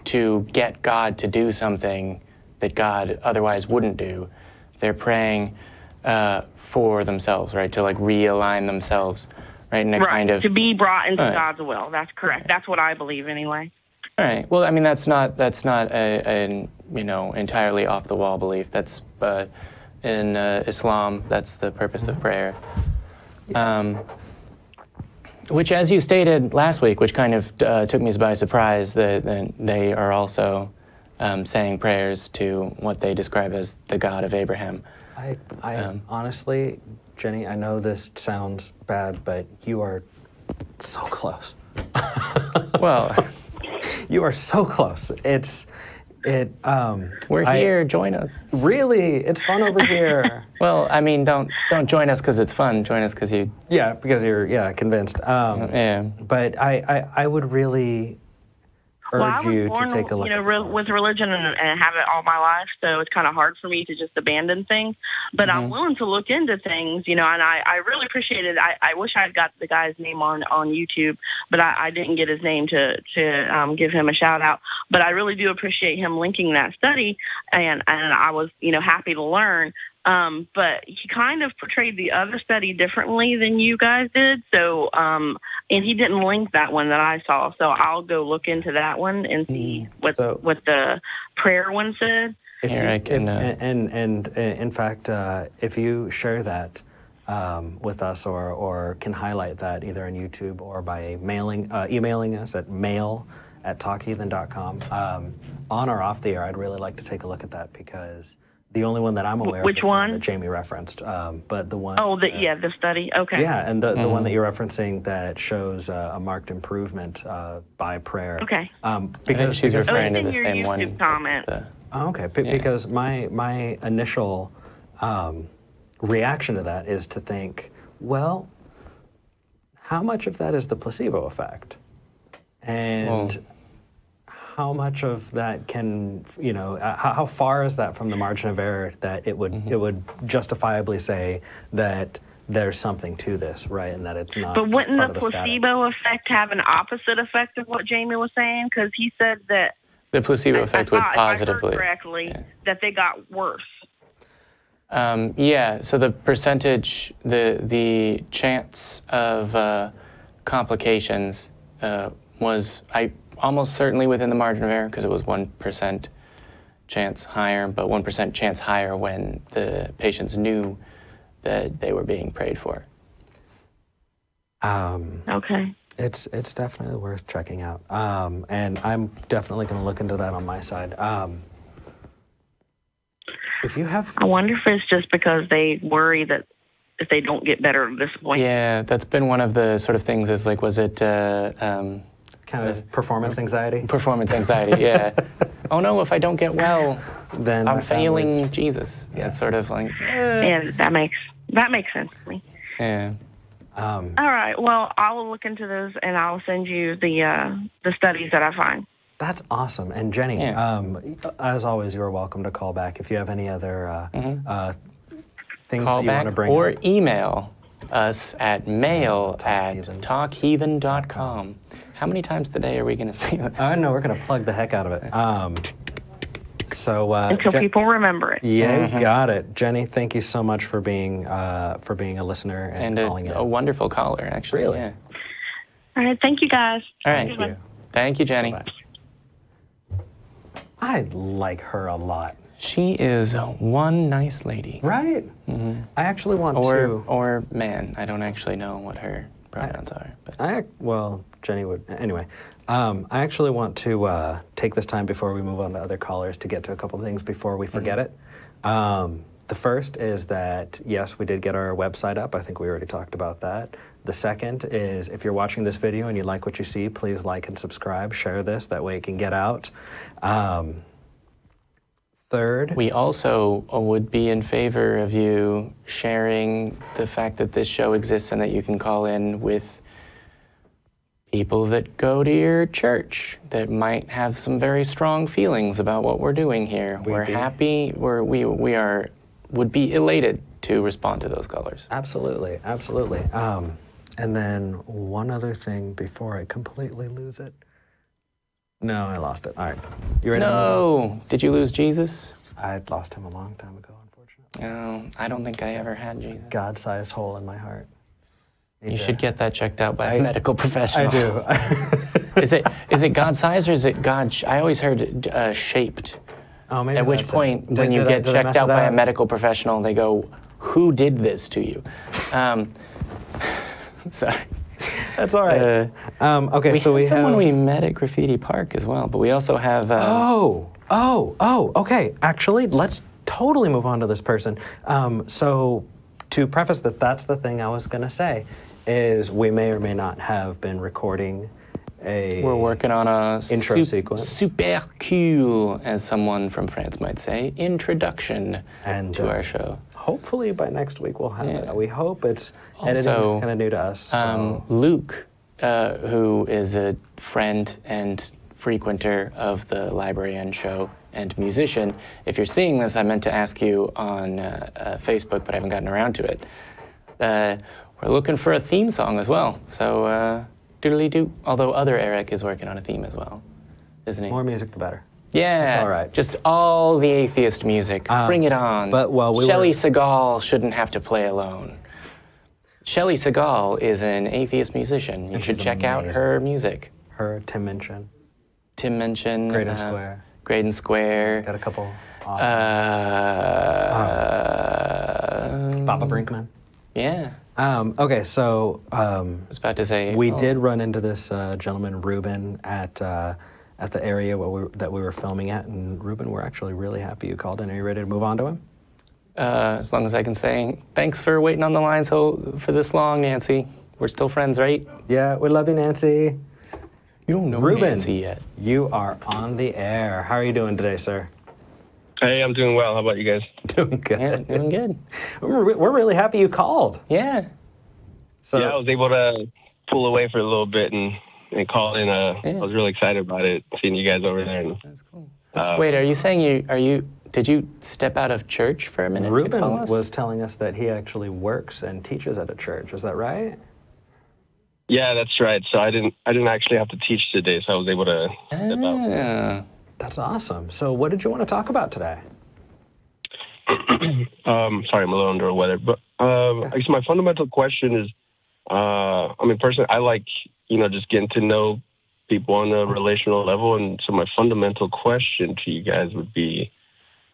to get God to do something that God otherwise wouldn't do. They're praying for themselves, right? To realign themselves, right? In a kind of to be brought into All right. God's will. That's correct. That's what I believe anyway. All right. Well, I mean, that's not an entirely off the wall belief. That's in Islam. That's the purpose of prayer. Which, as you stated last week, which kind of took me by surprise, that they are also saying prayers to what they describe as the God of Abraham. I honestly, Jenny, I know this sounds bad, but you are so close. Well, You are so close. we're here. Join us. Really, it's fun over here. Well, I mean, don't join us because it's fun. Join us because you. Yeah, because you're convinced. Yeah. But I would really urge you to take a look. With religion and have it all my life, so it's kind of hard for me to just abandon things. But I'm willing to look into things, and I really appreciate it. I wish I had got the guy's name on YouTube, but I didn't get his name to give him a shout out. But I really do appreciate him linking that study, and I was happy to learn. But he kind of portrayed the other study differently than you guys did. So, and he didn't link that one that I saw. So I'll go look into that one and see what the prayer one said. In fact, if you share that with us or can highlight that either on YouTube or by emailing us at mail@talkheathen.com, on or off the air, I'd really like to take a look at that because the only one that I'm aware of is the one that Jamie referenced, but the one... the study, okay. Yeah, and the one that you're referencing that shows a marked improvement by prayer. Okay. Because she's referring to the your same YouTube one. comment. Okay, because my initial reaction to that is to think, well, how much of that is the placebo effect? And how much of that can, how far is that from the margin of error that it would justifiably say that there's something to this, right, and that it's not. But wouldn't part the of the placebo effect have an opposite effect of what Jamie was saying? Because he said that The placebo effect would positively. If I heard correctly, that they got worse. So the percentage, the chance of complications was almost certainly within the margin of error because it was 1% chance higher, but 1% chance higher when the patients knew that they were being prayed for. Okay. It's definitely worth checking out. And I'm definitely going to look into that on my side. If you have... I wonder if it's just because they worry that if they don't get better at this point. Yeah, that's been one of the sort of things is like, was it... kind of performance anxiety? Performance anxiety, yeah. Oh no, if I don't get well, then I'm failing Jesus. Yeah. It's sort of like... Yeah, that makes sense to me. Yeah. All right. Well, I will look into those, and I'll send you the studies that I find. That's awesome. And Jenny, as always, you are welcome to call back if you have any other things Call that you back want to bring or up. email us at mail@talkheathen.com. How many times today are we going to say that? No, we're going to plug the heck out of it. Until people remember it. Yeah, you got it. Jenny, thank you so much for being a listener and calling in. A wonderful caller, actually. Really? Yeah. All right. Thank you, guys. All right. Thank you. Thank you, Jenny. Bye-bye. I like her a lot. She is one nice lady. Right? Mm-hmm. I actually want to... Or man. I don't actually know what her pronouns are. But. Well, Jenny would... Anyway, I actually want to take this time before we move on to other callers to get to a couple of things before we forget it. The first is that, yes, we did get our website up. I think we already talked about that. The second is, if you're watching this video and you like what you see, please like and subscribe, share this, that way it can get out. Third, we also would be in favor of you sharing the fact that this show exists and that you can call in with people that go to your church that might have some very strong feelings about what we're doing here. We're happy. We would be elated to respond to those callers. Absolutely, absolutely. And then one other thing before I completely lose it. No, I lost it. All right. You ready? No. Did you lose Jesus? I lost him a long time ago, unfortunately. No, I don't think I ever had Jesus. God-sized hole in my heart. You should get that that checked out by a medical professional. I do. Is it God-sized or is it I always heard shaped. Oh, maybe. At which point, when you get checked out by a medical professional, they go, "Who did this to you?" Sorry. That's all right. Okay, we have someone we met at Graffiti Park as well, but we also have... okay. Actually, let's totally move on to this person. So to preface that, that's the thing I was going to say, is we may or may not have been recording We're working on a intro sequence. Super cool, as someone from France might say, introduction to our show. Hopefully by next week we'll have it. We hope it's... Editing is kind of new to us. So. Luke, who is a friend and frequenter of the Library and Show and musician, if you're seeing this, I meant to ask you on Facebook, but I haven't gotten around to it. We're looking for a theme song as well. So doodly-doo. Although other Eric is working on a theme as well, isn't he? More music, the better. Yeah, that's all right. Just all the atheist music. Bring it on. But Shelley Segal shouldn't have to play alone. Shelley Segal is an atheist musician. You should check out her music. Her, Tim Minchin. Grade and Square. Grade and Square. Got a couple. Awesome. Papa Brinkman. Yeah. Okay, so I was about to say we did run into this gentleman Reuben at the area that we were filming at, and Reuben, we're actually really happy you called in. Are you ready to move on to him? As long as I can say, thanks for waiting on the line for this long, Nancy. We're still friends, right? Yeah, we love you, Nancy. You don't know Reuben, Nancy yet. You are on the air. How are you doing today, sir? Hey, I'm doing well. How about you guys? Doing good. Yeah, doing good. We're really happy you called. Yeah. So I was able to pull away for a little bit and call in. I was really excited about it, seeing you guys over there. That's cool. Wait, are you saying did you step out of church for a minute? Reuben was telling us that he actually works and teaches at a church. Is that right? Yeah, that's right. So I didn't actually have to teach today, so I was able to step out. That's awesome. So what did you want to talk about today? Sorry, I'm a little under the weather, but I guess my fundamental question is, personally, I like, just getting to know people on a relational level. And so my fundamental question to you guys would be,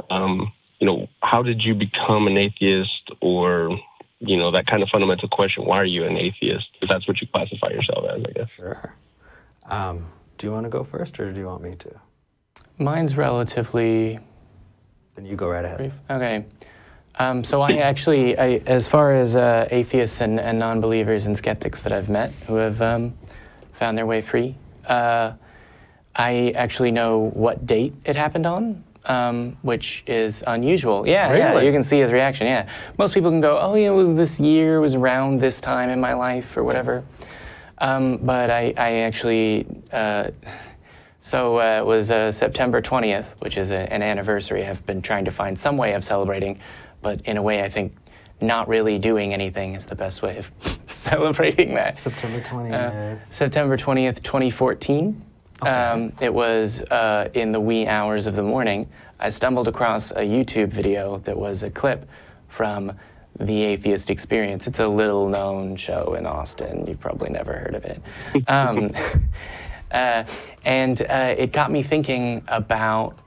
how did you become an atheist, or that kind of fundamental question, why are you an atheist? If that's what you classify yourself as, I guess. Sure. Do you want to go first, or do you want me to? Mine's relatively Then you go right ahead. brief. Okay. So I actually, as far as atheists and non-believers and skeptics that I've met who have found their way free, I actually know what date it happened on, which is unusual. Yeah, Really? yeah, you can see his reaction, yeah. Most people can go, oh yeah, it was this year, it was around this time in my life or whatever. But I actually, it was September 20th, which is an anniversary. I've been trying to find some way of celebrating, but in a way I think not really doing anything is the best way of celebrating that. September 20th. September 20th, 2014. Okay. It was in the wee hours of the morning. I stumbled across a YouTube video that was a clip from the Atheist Experience. It's a little known show in Austin. You've probably never heard of it. And it got me thinking about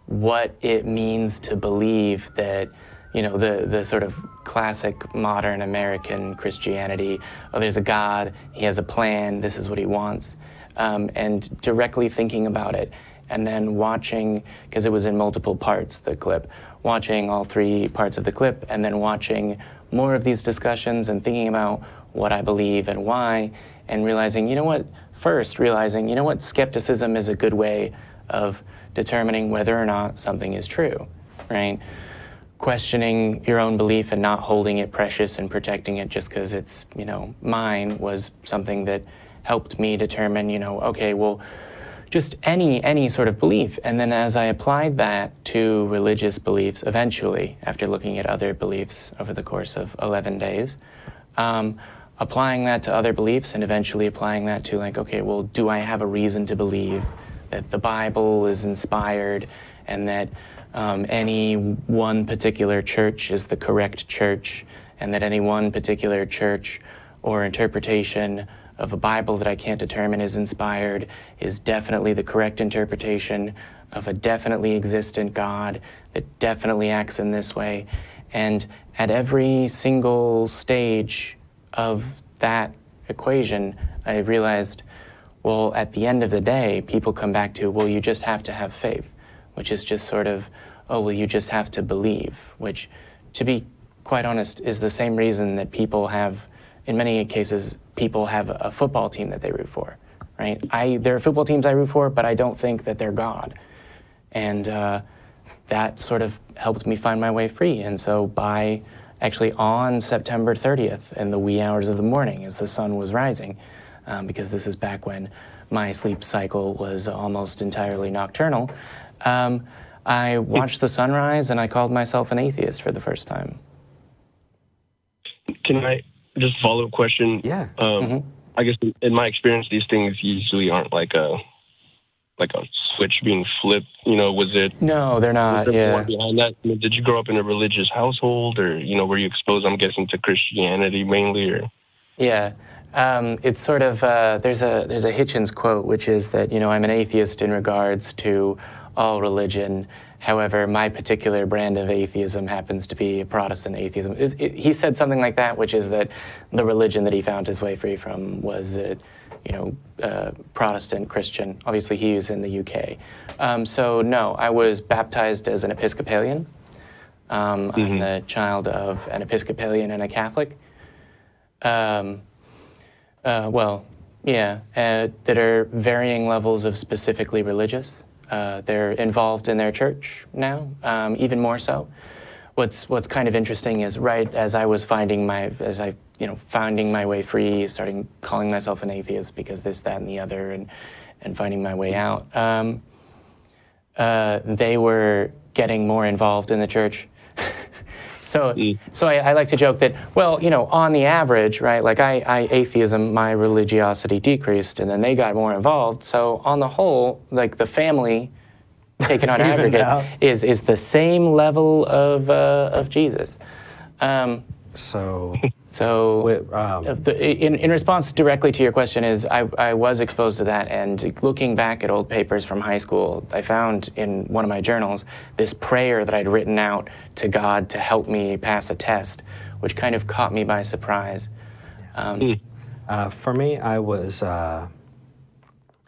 what it means to believe that, the sort of classic modern American Christianity, oh, there's a God, he has a plan, this is what he wants. And directly thinking about it, and then watching, because it was in multiple parts, the clip, watching all 3 parts of the clip, and then watching more of these discussions and thinking about what I believe and why, and realizing, skepticism is a good way of determining whether or not something is true, right? Questioning your own belief and not holding it precious and protecting it just because it's, mine was something that helped me determine, okay, well, just any sort of belief. And then as I applied that to religious beliefs, eventually, after looking at other beliefs over the course of 11 days, applying that to other beliefs and eventually applying that to okay, well, do I have a reason to believe that the Bible is inspired and that any one particular church is the correct church, and that any one particular church or interpretation of a Bible that I can't determine is inspired is definitely the correct interpretation of a definitely existent God that definitely acts in this way. And at every single stage of that equation, I realized, well, at the end of the day, people come back to, well, you just have to have faith, which is just sort of, oh, well, you just have to believe, which, to be quite honest, is the same reason that people have, in many cases, people have a football team that they root for, right? There are football teams I root for, but I don't think that they're God. And that sort of helped me find my way free. And so actually on September 30th, in the wee hours of the morning, as the sun was rising, because this is back when my sleep cycle was almost entirely nocturnal, I watched the sunrise and I called myself an atheist for the first time. Can I just follow up question? Yeah. I guess in my experience, these things usually aren't like a switch being flipped. Was it? No, they're not. Was there Yeah. more behind that? Did you grow up in a religious household, or were you exposed? I'm guessing to Christianity mainly, or? Yeah. It's sort of there's a Hitchens quote, which is that I'm an atheist in regards to all religion. However, my particular brand of atheism happens to be a Protestant atheism. He said something like that, which is that the religion that he found his way free from was, Protestant Christian. Obviously, he was in the UK. So no, I was baptized as an Episcopalian. I'm the child of an Episcopalian and a Catholic. That are varying levels of specifically religious. They're involved in their church now, even more so. What's kind of interesting is right as I was finding my way free, starting calling myself an atheist because this, that, and the other, and finding my way out. They were getting more involved in the church. So I like to joke that, on the average, right, atheism, my religiosity decreased, and then they got more involved. So on the whole, the family, taken on aggregate, is the same level of Jesus. So, in response directly to your question is, I was exposed to that, and looking back at old papers from high school, I found in one of my journals this prayer that I'd written out to God to help me pass a test, which kind of caught me by surprise. For me, I was, I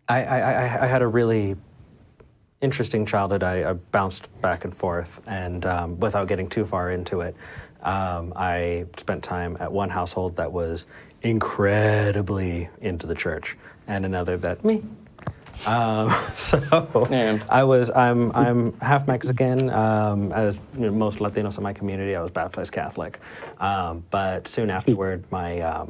had a really interesting childhood. I bounced back and forth, and without getting too far into it, I spent time at one household that was incredibly into the church, and another that me. I'm half Mexican. As you know, most Latinos in my community, I was baptized Catholic, but soon afterward, I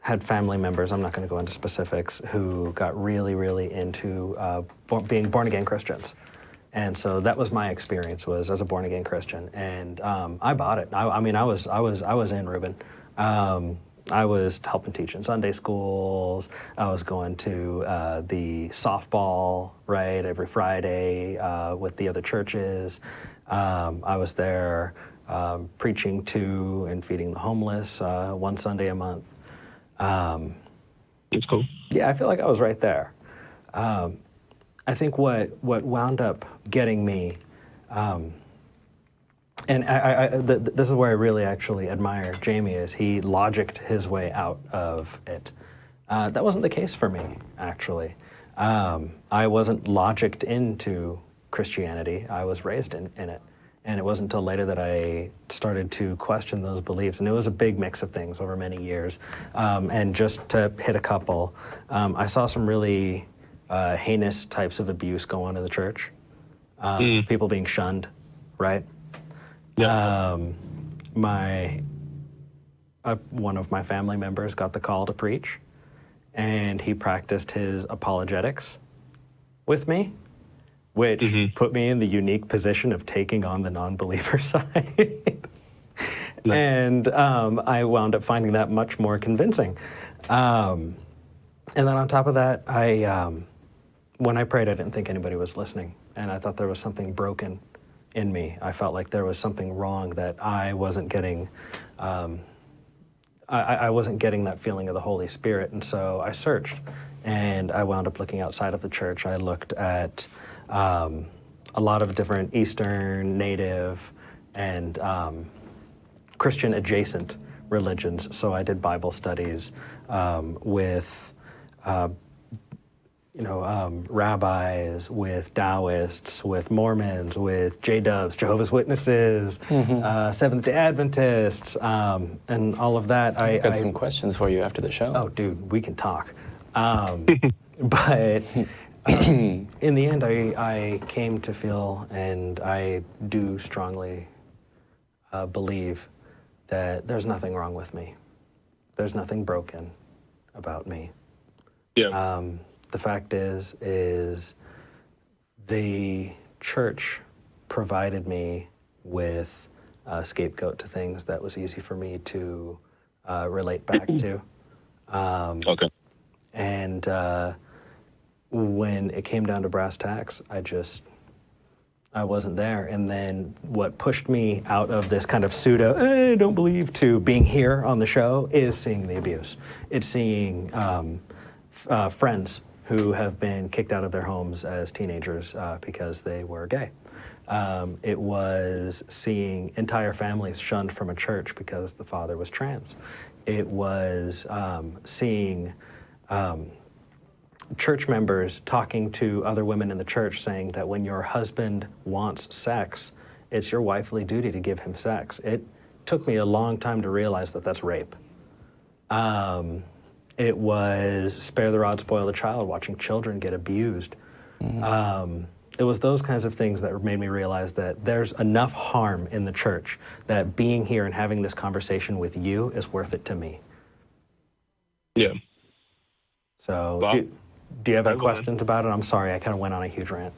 had family members, I'm not going to go into specifics, who got really, really into being born-again Christians. And so that was my experience, was as a born-again Christian. And I bought it. I was in, Reuben. I was helping teach in Sunday schools. I was going to the softball, right, every Friday with the other churches. I was there preaching to and feeding the homeless one Sunday a month. It's cool. Yeah, I feel like I was right there. I think what wound up getting me, and this is where I really actually admire Jamie, is he logicked his way out of it. That wasn't the case for me, actually. I wasn't logicked into Christianity. I was raised in it. And it wasn't until later that I started to question those beliefs. And it was a big mix of things over many years. And just to hit a couple, I saw some really heinous types of abuse go on in the church. People being shunned, right? Yeah. One of my family members got the call to preach, and he practiced his apologetics with me, which put me in the unique position of taking on the non-believer side. And I wound up finding that much more convincing. And then on top of that, when I prayed, I didn't think anybody was listening. And I thought there was something broken in me. I felt like there was something wrong, that I wasn't getting, I wasn't getting that feeling of the Holy Spirit. And so I searched, and I wound up looking outside of the church. I looked at a lot of different Eastern, Native, and Christian adjacent religions. So I did Bible studies with rabbis, with Taoists, with Mormons, with J-Dubs, Jehovah's Witnesses, Seventh-day Adventists, and all of that. I've got some questions for you after the show. Oh, dude, we can talk. But in the end, I came to feel, and I do strongly believe, that there's nothing wrong with me. There's nothing broken about me. Yeah. The fact is the church provided me with a scapegoat to things that was easy for me to relate back to. Okay. And when it came down to brass tacks, I wasn't there. And then what pushed me out of this kind of pseudo, I don't believe, to being here on the show is seeing the abuse. It's seeing friends who have been kicked out of their homes as teenagers because they were gay. It was seeing entire families shunned from a church because the father was trans. It was seeing church members talking to other women in the church saying that when your husband wants sex, it's your wifely duty to give him sex. It took me a long time to realize that that's rape. It was spare the rod, spoil the child, watching children get abused. It was those kinds of things that made me realize that there's enough harm in the church that being here and having this conversation with you is worth it to me. Yeah. So, Bob? do you have any questions about it? I'm sorry, I kind of went on a huge rant.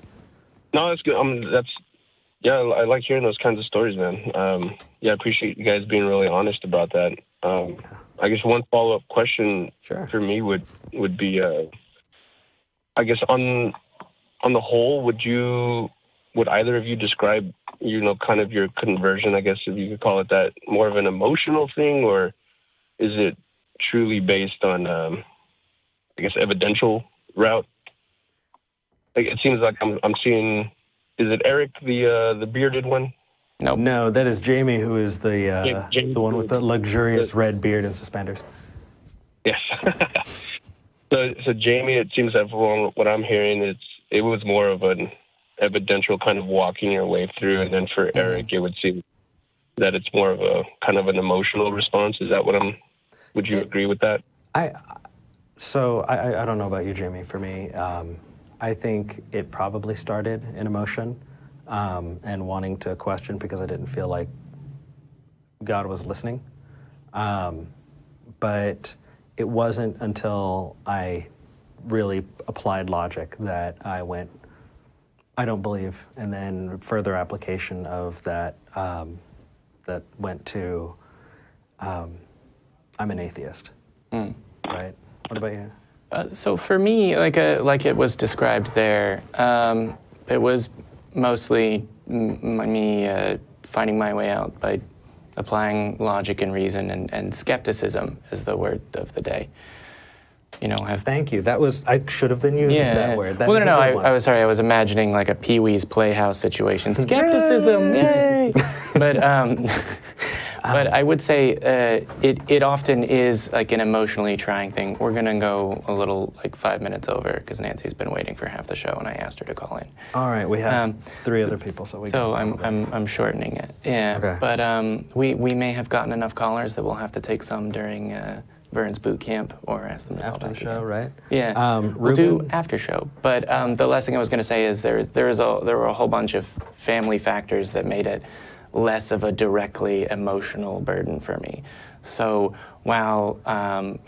No, that's good. I like hearing those kinds of stories, man. I appreciate you guys being really honest about that. I guess one follow-up question for me would be, I guess on the whole, would you would either of you describe, kind of your conversion, I guess, if you could call it that, more of an emotional thing, or is it truly based on, I guess, evidential route? Like, it seems like I'm seeing. Is it Eric, the bearded one? Nope. No, that is Jamie, who is the one with the luxurious red beard and suspenders. Yes. So Jamie, it seems that from what I'm hearing, it was more of an evidential kind of walking your way through, and then for Eric, it would seem that it's more of a kind of an emotional response. Is that what would you agree with that? I don't know about you, Jamie. For me, I think it probably started in emotion and wanting to question because I didn't feel like God was listening. But it wasn't until I really applied logic that I went, I don't believe, and then further application of that that went to, I'm an atheist, right? What about you? So for me, like it was described there, it was mostly me finding my way out by applying logic and reason, and skepticism is the word of the day. Thank you. I should have been using that word. That no, I was sorry. I was imagining like a Pee-wee's Playhouse situation. Skepticism, yay! But I would say it often is like an emotionally trying thing. We're gonna go a little like 5 minutes over because Nancy's been waiting for half the show and I asked her to call in. All right, we have 3 other people, so we. So I'm shortening it. Yeah. Okay. But we may have gotten enough callers that we'll have to take some during Vern's boot camp or ask them to call After the back show, again. right? Yeah. We'll do after show. But the last thing I was going to say is there were a whole bunch of family factors that made it less of a directly emotional burden for me. So while I'm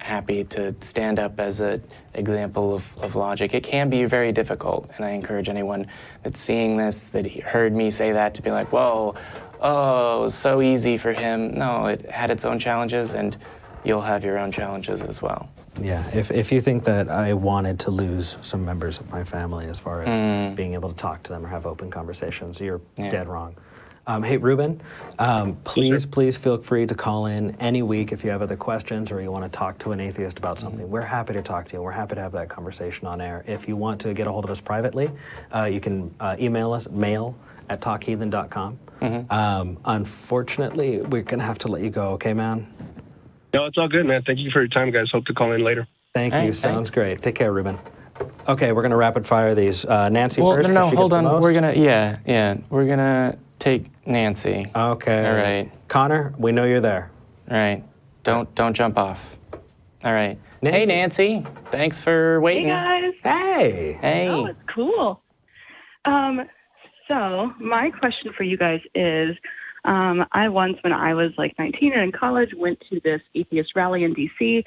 happy to stand up as an example of logic, it can be very difficult, and I encourage anyone that's seeing this, that heard me say that, to be like, whoa, oh, it was so easy for him. No, it had its own challenges, and you'll have your own challenges as well. Yeah, if you think that I wanted to lose some members of my family as far as being able to talk to them or have open conversations, you're dead wrong. Hey, Reuben, please feel free to call in any week if you have other questions or you want to talk to an atheist about something. We're happy to talk to you. We're happy to have that conversation on air. If you want to get a hold of us privately, you can email us, mail@talkheathen.com. Unfortunately, we're going to have to let you go, okay, man? No, it's all good, man. Thank you for your time, guys. Hope to call in later. Thank you. Sounds great. Take care, Reuben. Okay, we're going to rapid fire these. Nancy first. No, hold on. We're going to, we're going to take Nancy. Okay. All right. Connor, we know you're there. All right. Don't jump off. All right. Nancy. Hey, Nancy. Thanks for waiting. Hey, guys. Hey. Hey. Oh, it's cool. So my question for you guys is, I once, when I was like 19 and in college, went to this atheist rally in D.C.,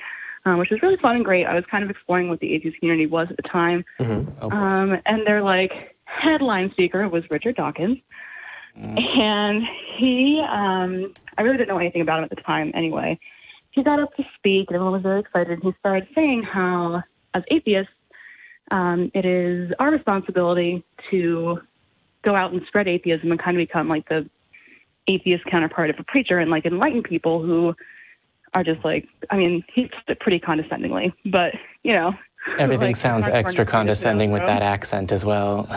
which was really fun and great. I was kind of exploring what the atheist community was at the time. And their like headline speaker was Richard Dawkins. And he, I really didn't know anything about him at the time anyway. He got up to speak and everyone was very excited. He started saying how, as atheists, it is our responsibility to go out and spread atheism and kind of become like the atheist counterpart of a preacher and like enlighten people who are just like, I mean, he said it pretty condescendingly, but Everything like, sounds extra condescending with that accent as well.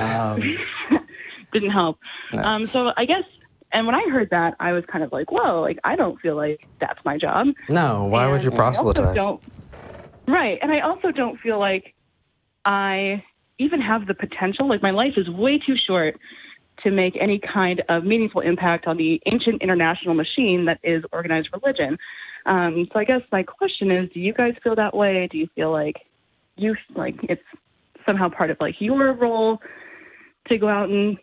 Didn't help. No. So I guess, and when I heard that, I was kind of like, whoa, like I don't feel like that's my job. No, why would you proselytize? Right, and I also don't feel like I even have the potential, like my life is way too short to make any kind of meaningful impact on the ancient international machine that is organized religion. So I guess my question is, do you guys feel that way? Do you feel like it's somehow part of like your role to go out and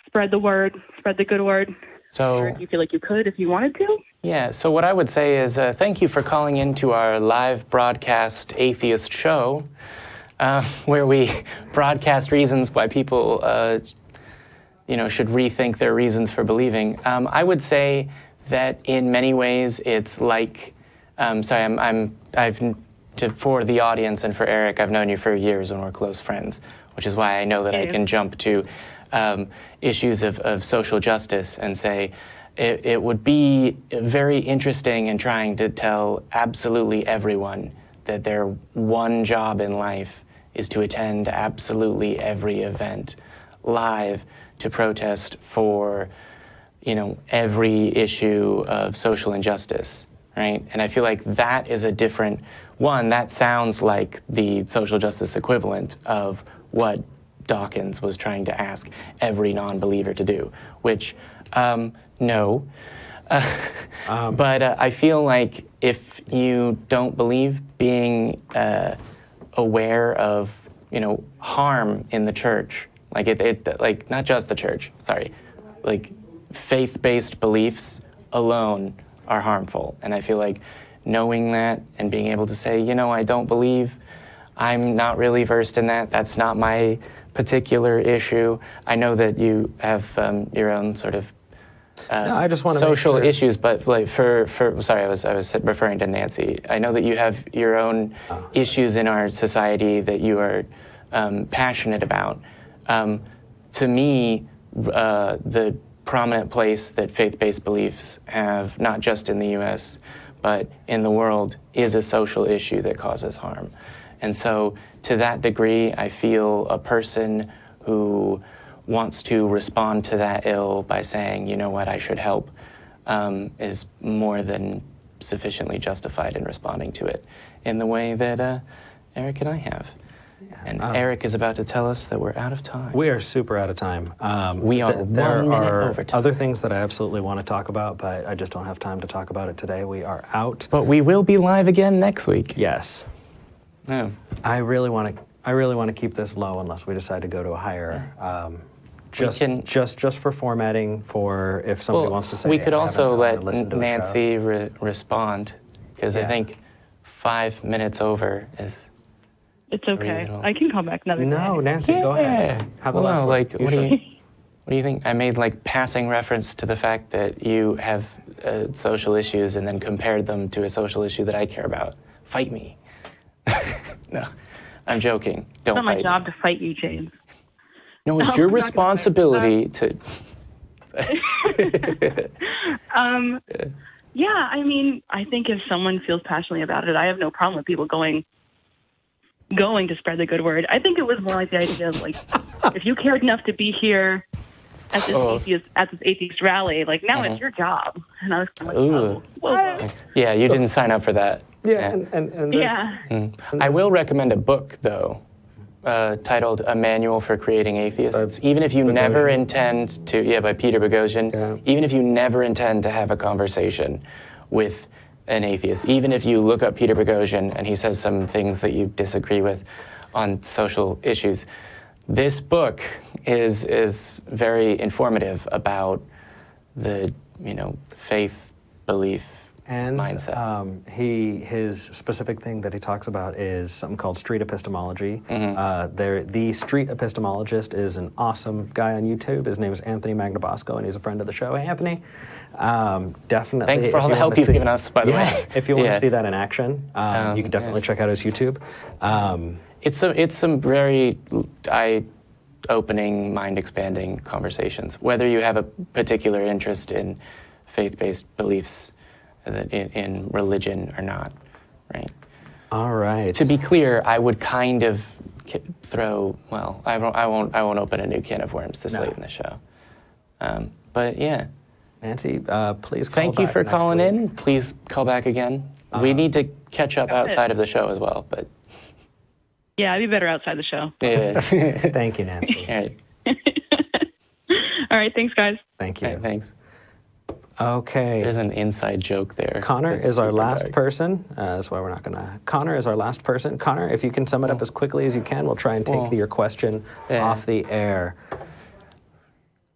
spread the word, spread the good word? So, or do you feel like you could if you wanted to? Yeah, so what I would say is thank you for calling into our live broadcast atheist show, where we broadcast reasons why people should rethink their reasons for believing. I would say that in many ways it's like, for the audience and for Eric, I've known you for years and we're close friends. which is why I know that I can jump to issues of social justice and say it would be very interesting in trying to tell absolutely everyone that their one job in life is to attend absolutely every event live to protest for, every issue of social injustice, right? And I feel like that is a different one. That sounds like the social justice equivalent of what Dawkins was trying to ask every non-believer to do, which, no. But I feel like if you don't believe, being aware of, harm in the church, like not just the church, sorry, like faith-based beliefs alone are harmful. And I feel like knowing that and being able to say, I don't believe, I'm not really versed in that, that's not my particular issue. I know that you have your own sort of I just want to social make sure. issues, but like sorry, I was referring to Nancy. I know that you have your own issues in our society that you are passionate about. To me, the prominent place that faith-based beliefs have, not just in the U.S., but in the world, is a social issue that causes harm. And so to that degree, I feel a person who wants to respond to that ill by saying, you know what, I should help, is more than sufficiently justified in responding to it in the way that Eric and I have. And Eric is about to tell us that we're out of time. We are super out of time. We are there 1 minute are over time. other things that I absolutely want to talk about, but I just don't have time to talk about it today. We are out. But we will be live again next week. Yes. Yeah. I really want to keep this low unless we decide to go to a higher. Just for formatting, for if somebody wants to say. We could also let listen to Nancy respond, because I Yeah. think 5 minutes over is. It's okay. Reasonable. I can come back another No, day. Nancy, go ahead. Have the last word. like You what should. do you think? I made like passing reference to the fact that you have social issues and then compared them to a social issue that I care about. Fight me. No, I'm joking. Don't It's not fight my job me. to fight you, James. No, it's No, your I'm not gonna responsibility to. Yeah, I mean, I think if someone feels passionately about it, I have no problem with people going to spread the good word. I think it was more like the idea of like, if you cared enough to be here at this atheist rally, like now it's your job. And I was kind of like, whoa. Yeah, you didn't sign up for that. Yeah, and there's- Yeah. I will recommend a book, though, titled A Manual for Creating Atheists. Even if you never intend to, by Peter Boghossian, even if you never intend to have a conversation with an atheist, even if you look up Peter Boghossian and he says some things that you disagree with on social issues, this book is very informative about the, faith, belief, And mindset. his specific thing that he talks about is something called street epistemology. The street epistemologist is an awesome guy on YouTube. His name is Anthony Magnabosco, and he's a friend of the show. Hey, Anthony. Definitely. Thanks for all the help you've given us, by the way. If you want to see that in action, you can definitely check out his YouTube. It's some very eye-opening, mind-expanding conversations, whether you have a particular interest in faith-based beliefs, in religion or not, right? All right. To be clear, I would kind of throw. Well, I won't open a new can of worms this late in the show. But yeah, Nancy, please call thank you back for next calling week. in. Please call back again. We need to catch up outside of the show as well. But Yeah, I'd be better outside the show. yeah, Thank you, Nancy. all right. All right, thanks, guys. Thank you. All right, thanks. Okay. There's an inside joke there. Connor That's is our super last dark. person. That's why we're not going to. Connor is our last person. Connor, if you can sum it up as quickly as you can, we'll try and take your question off the air.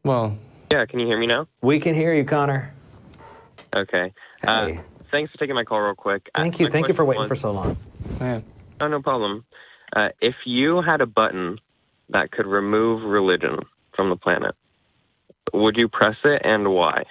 Well, Yeah, can you hear me now? We can hear you, Connor. Okay. Hey. Thanks for taking my call real quick. Thank you. My Thank you for question waiting for so long. yeah. Oh, no problem. If you had a button that could remove religion from the planet, would you press it and why?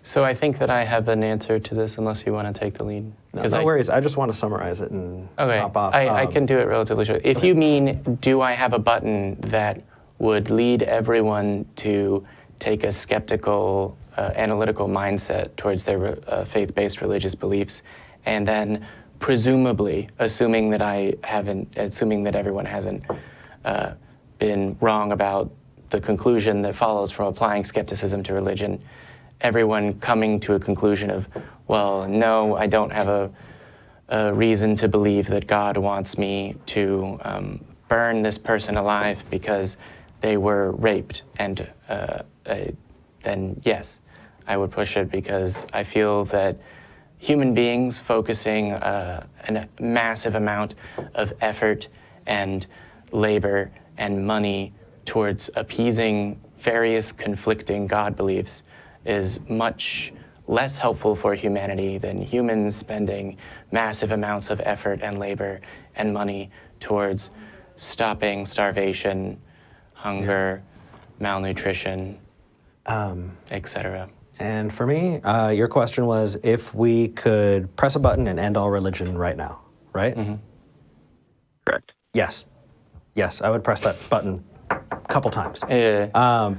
So I think that I have an answer to this, unless you want to take the lead. No worries. I just want to summarize it and hop off. I can do it relatively short. If you mean, do I have a button that would lead everyone to take a skeptical, analytical mindset towards their faith-based religious beliefs, and then presumably, assuming that everyone hasn't been wrong about the conclusion that follows from applying skepticism to religion, everyone coming to a conclusion of, well, no, I don't have a reason to believe that God wants me to burn this person alive because they were raped, and then yes, I would push it, because I feel that human beings focusing a massive amount of effort and labor and money towards appeasing various conflicting God beliefs is much less helpful for humanity than humans spending massive amounts of effort and labor and money towards stopping starvation, hunger, malnutrition, etc. And for me, your question was if we could press a button and end all religion right now, right? Mm-hmm. Correct. Yes. Yes, I would press that button a couple times. it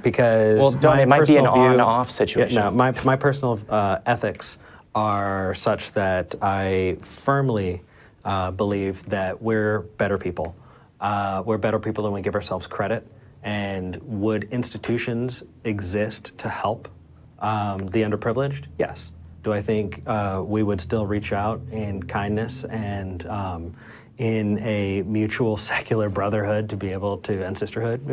Because might be an on-off situation. Yeah, no, my personal ethics are such that I firmly believe that we're better people. We're better people than we give ourselves credit. And would institutions exist to help the underprivileged? Yes. Do I think we would still reach out in kindness and in a mutual secular brotherhood to be able to, and sisterhood,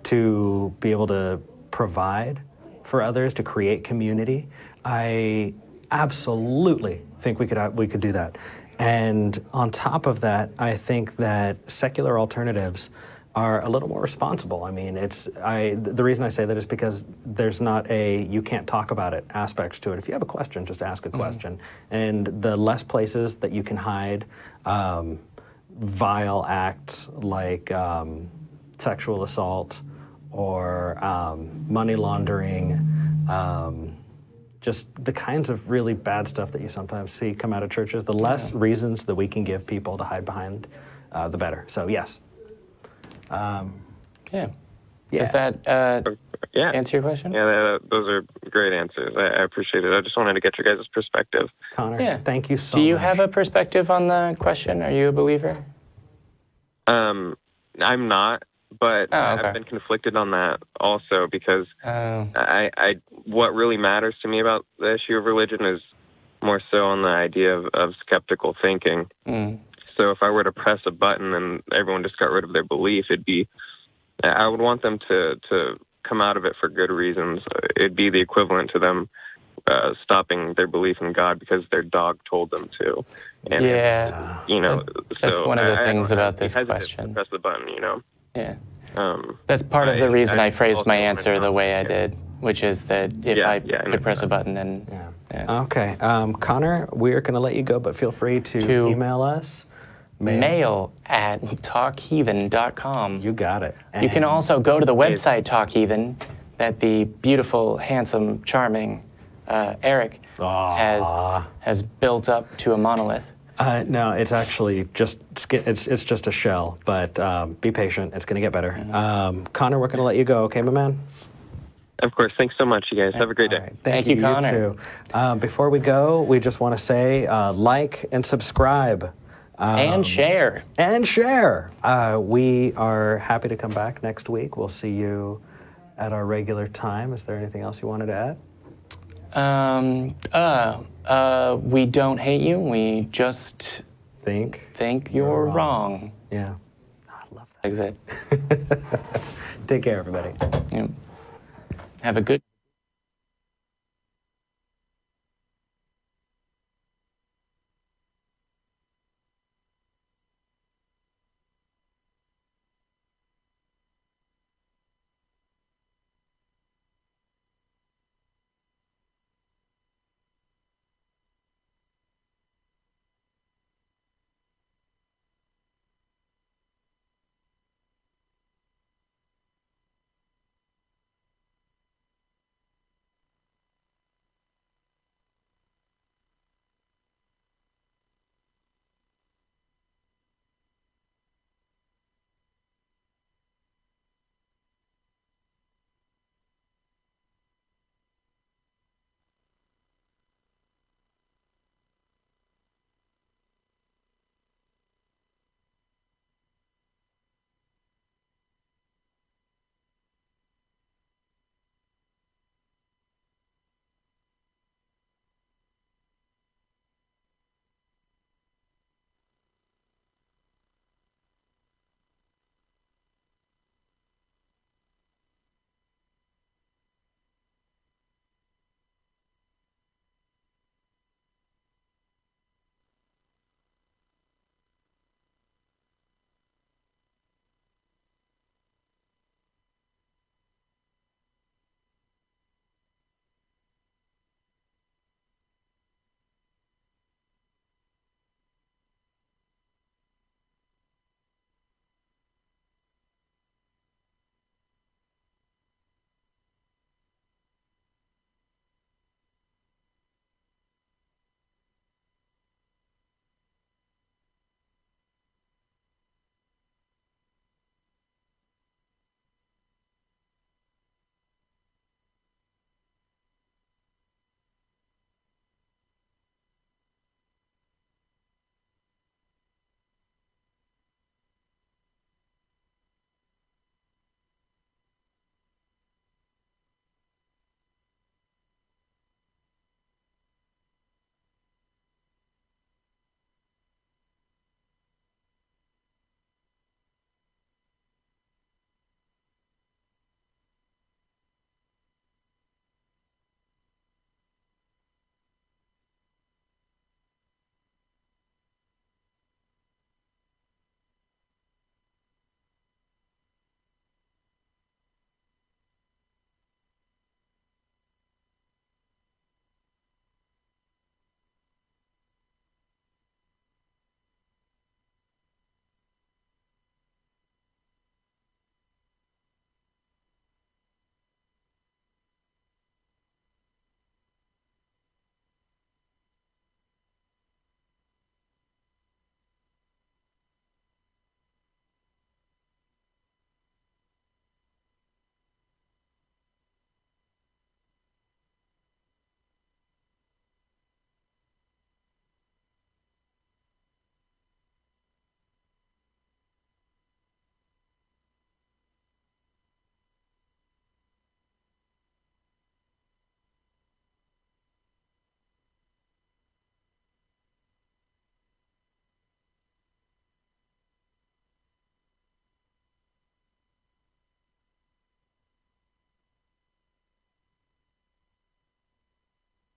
to be able to provide for others, to create community? I absolutely think we could do that. And on top of that, I think that secular alternatives are a little more responsible. I mean, the reason I say that is because there's not a you can't talk about it aspect to it. If you have a question, just ask a question. And the less places that you can hide vile acts like sexual assault or money laundering, just the kinds of really bad stuff that you sometimes see come out of churches, the less reasons that we can give people to hide behind, the better. So yes. Does that answer your question? Yeah, those are great answers. I appreciate it. I just wanted to get your guys' perspective. Connor, thank you so much. Do you have a perspective on the question? Are you a believer? I'm not, but I've been conflicted on that also, because I what really matters to me about the issue of religion is more so on the idea of skeptical thinking. So if I were to press a button and everyone just got rid of their belief, I would want them to come out of it for good reasons. It'd be the equivalent to them stopping their belief in God because their dog told them to. And, that's one of the things about this question. Press the button, Yeah. That's part of the reason I phrased my answer the way I did, which is that if I could press a button and... Okay. Connor, we're going to let you go, but feel free to email us. Mail at talkheathen.com. You got it. You can also go to the website Talk Heathen that the beautiful, handsome, charming Eric has built up to a monolith. No, it's actually just it's just a shell, but be patient. It's going to get better. Connor, we're going to let you go. Okay, my man? Of course. Thanks so much, you guys. Have a great day. Right. Thank you, Connor. Too. Before we go, we just want to say like and subscribe. And share. And share. We are happy to come back next week. We'll see you at our regular time. Is there anything else you wanted to add? We don't hate you. We just think you're wrong. Yeah. I love that. Exit. Take care, everybody. Yeah. Have a good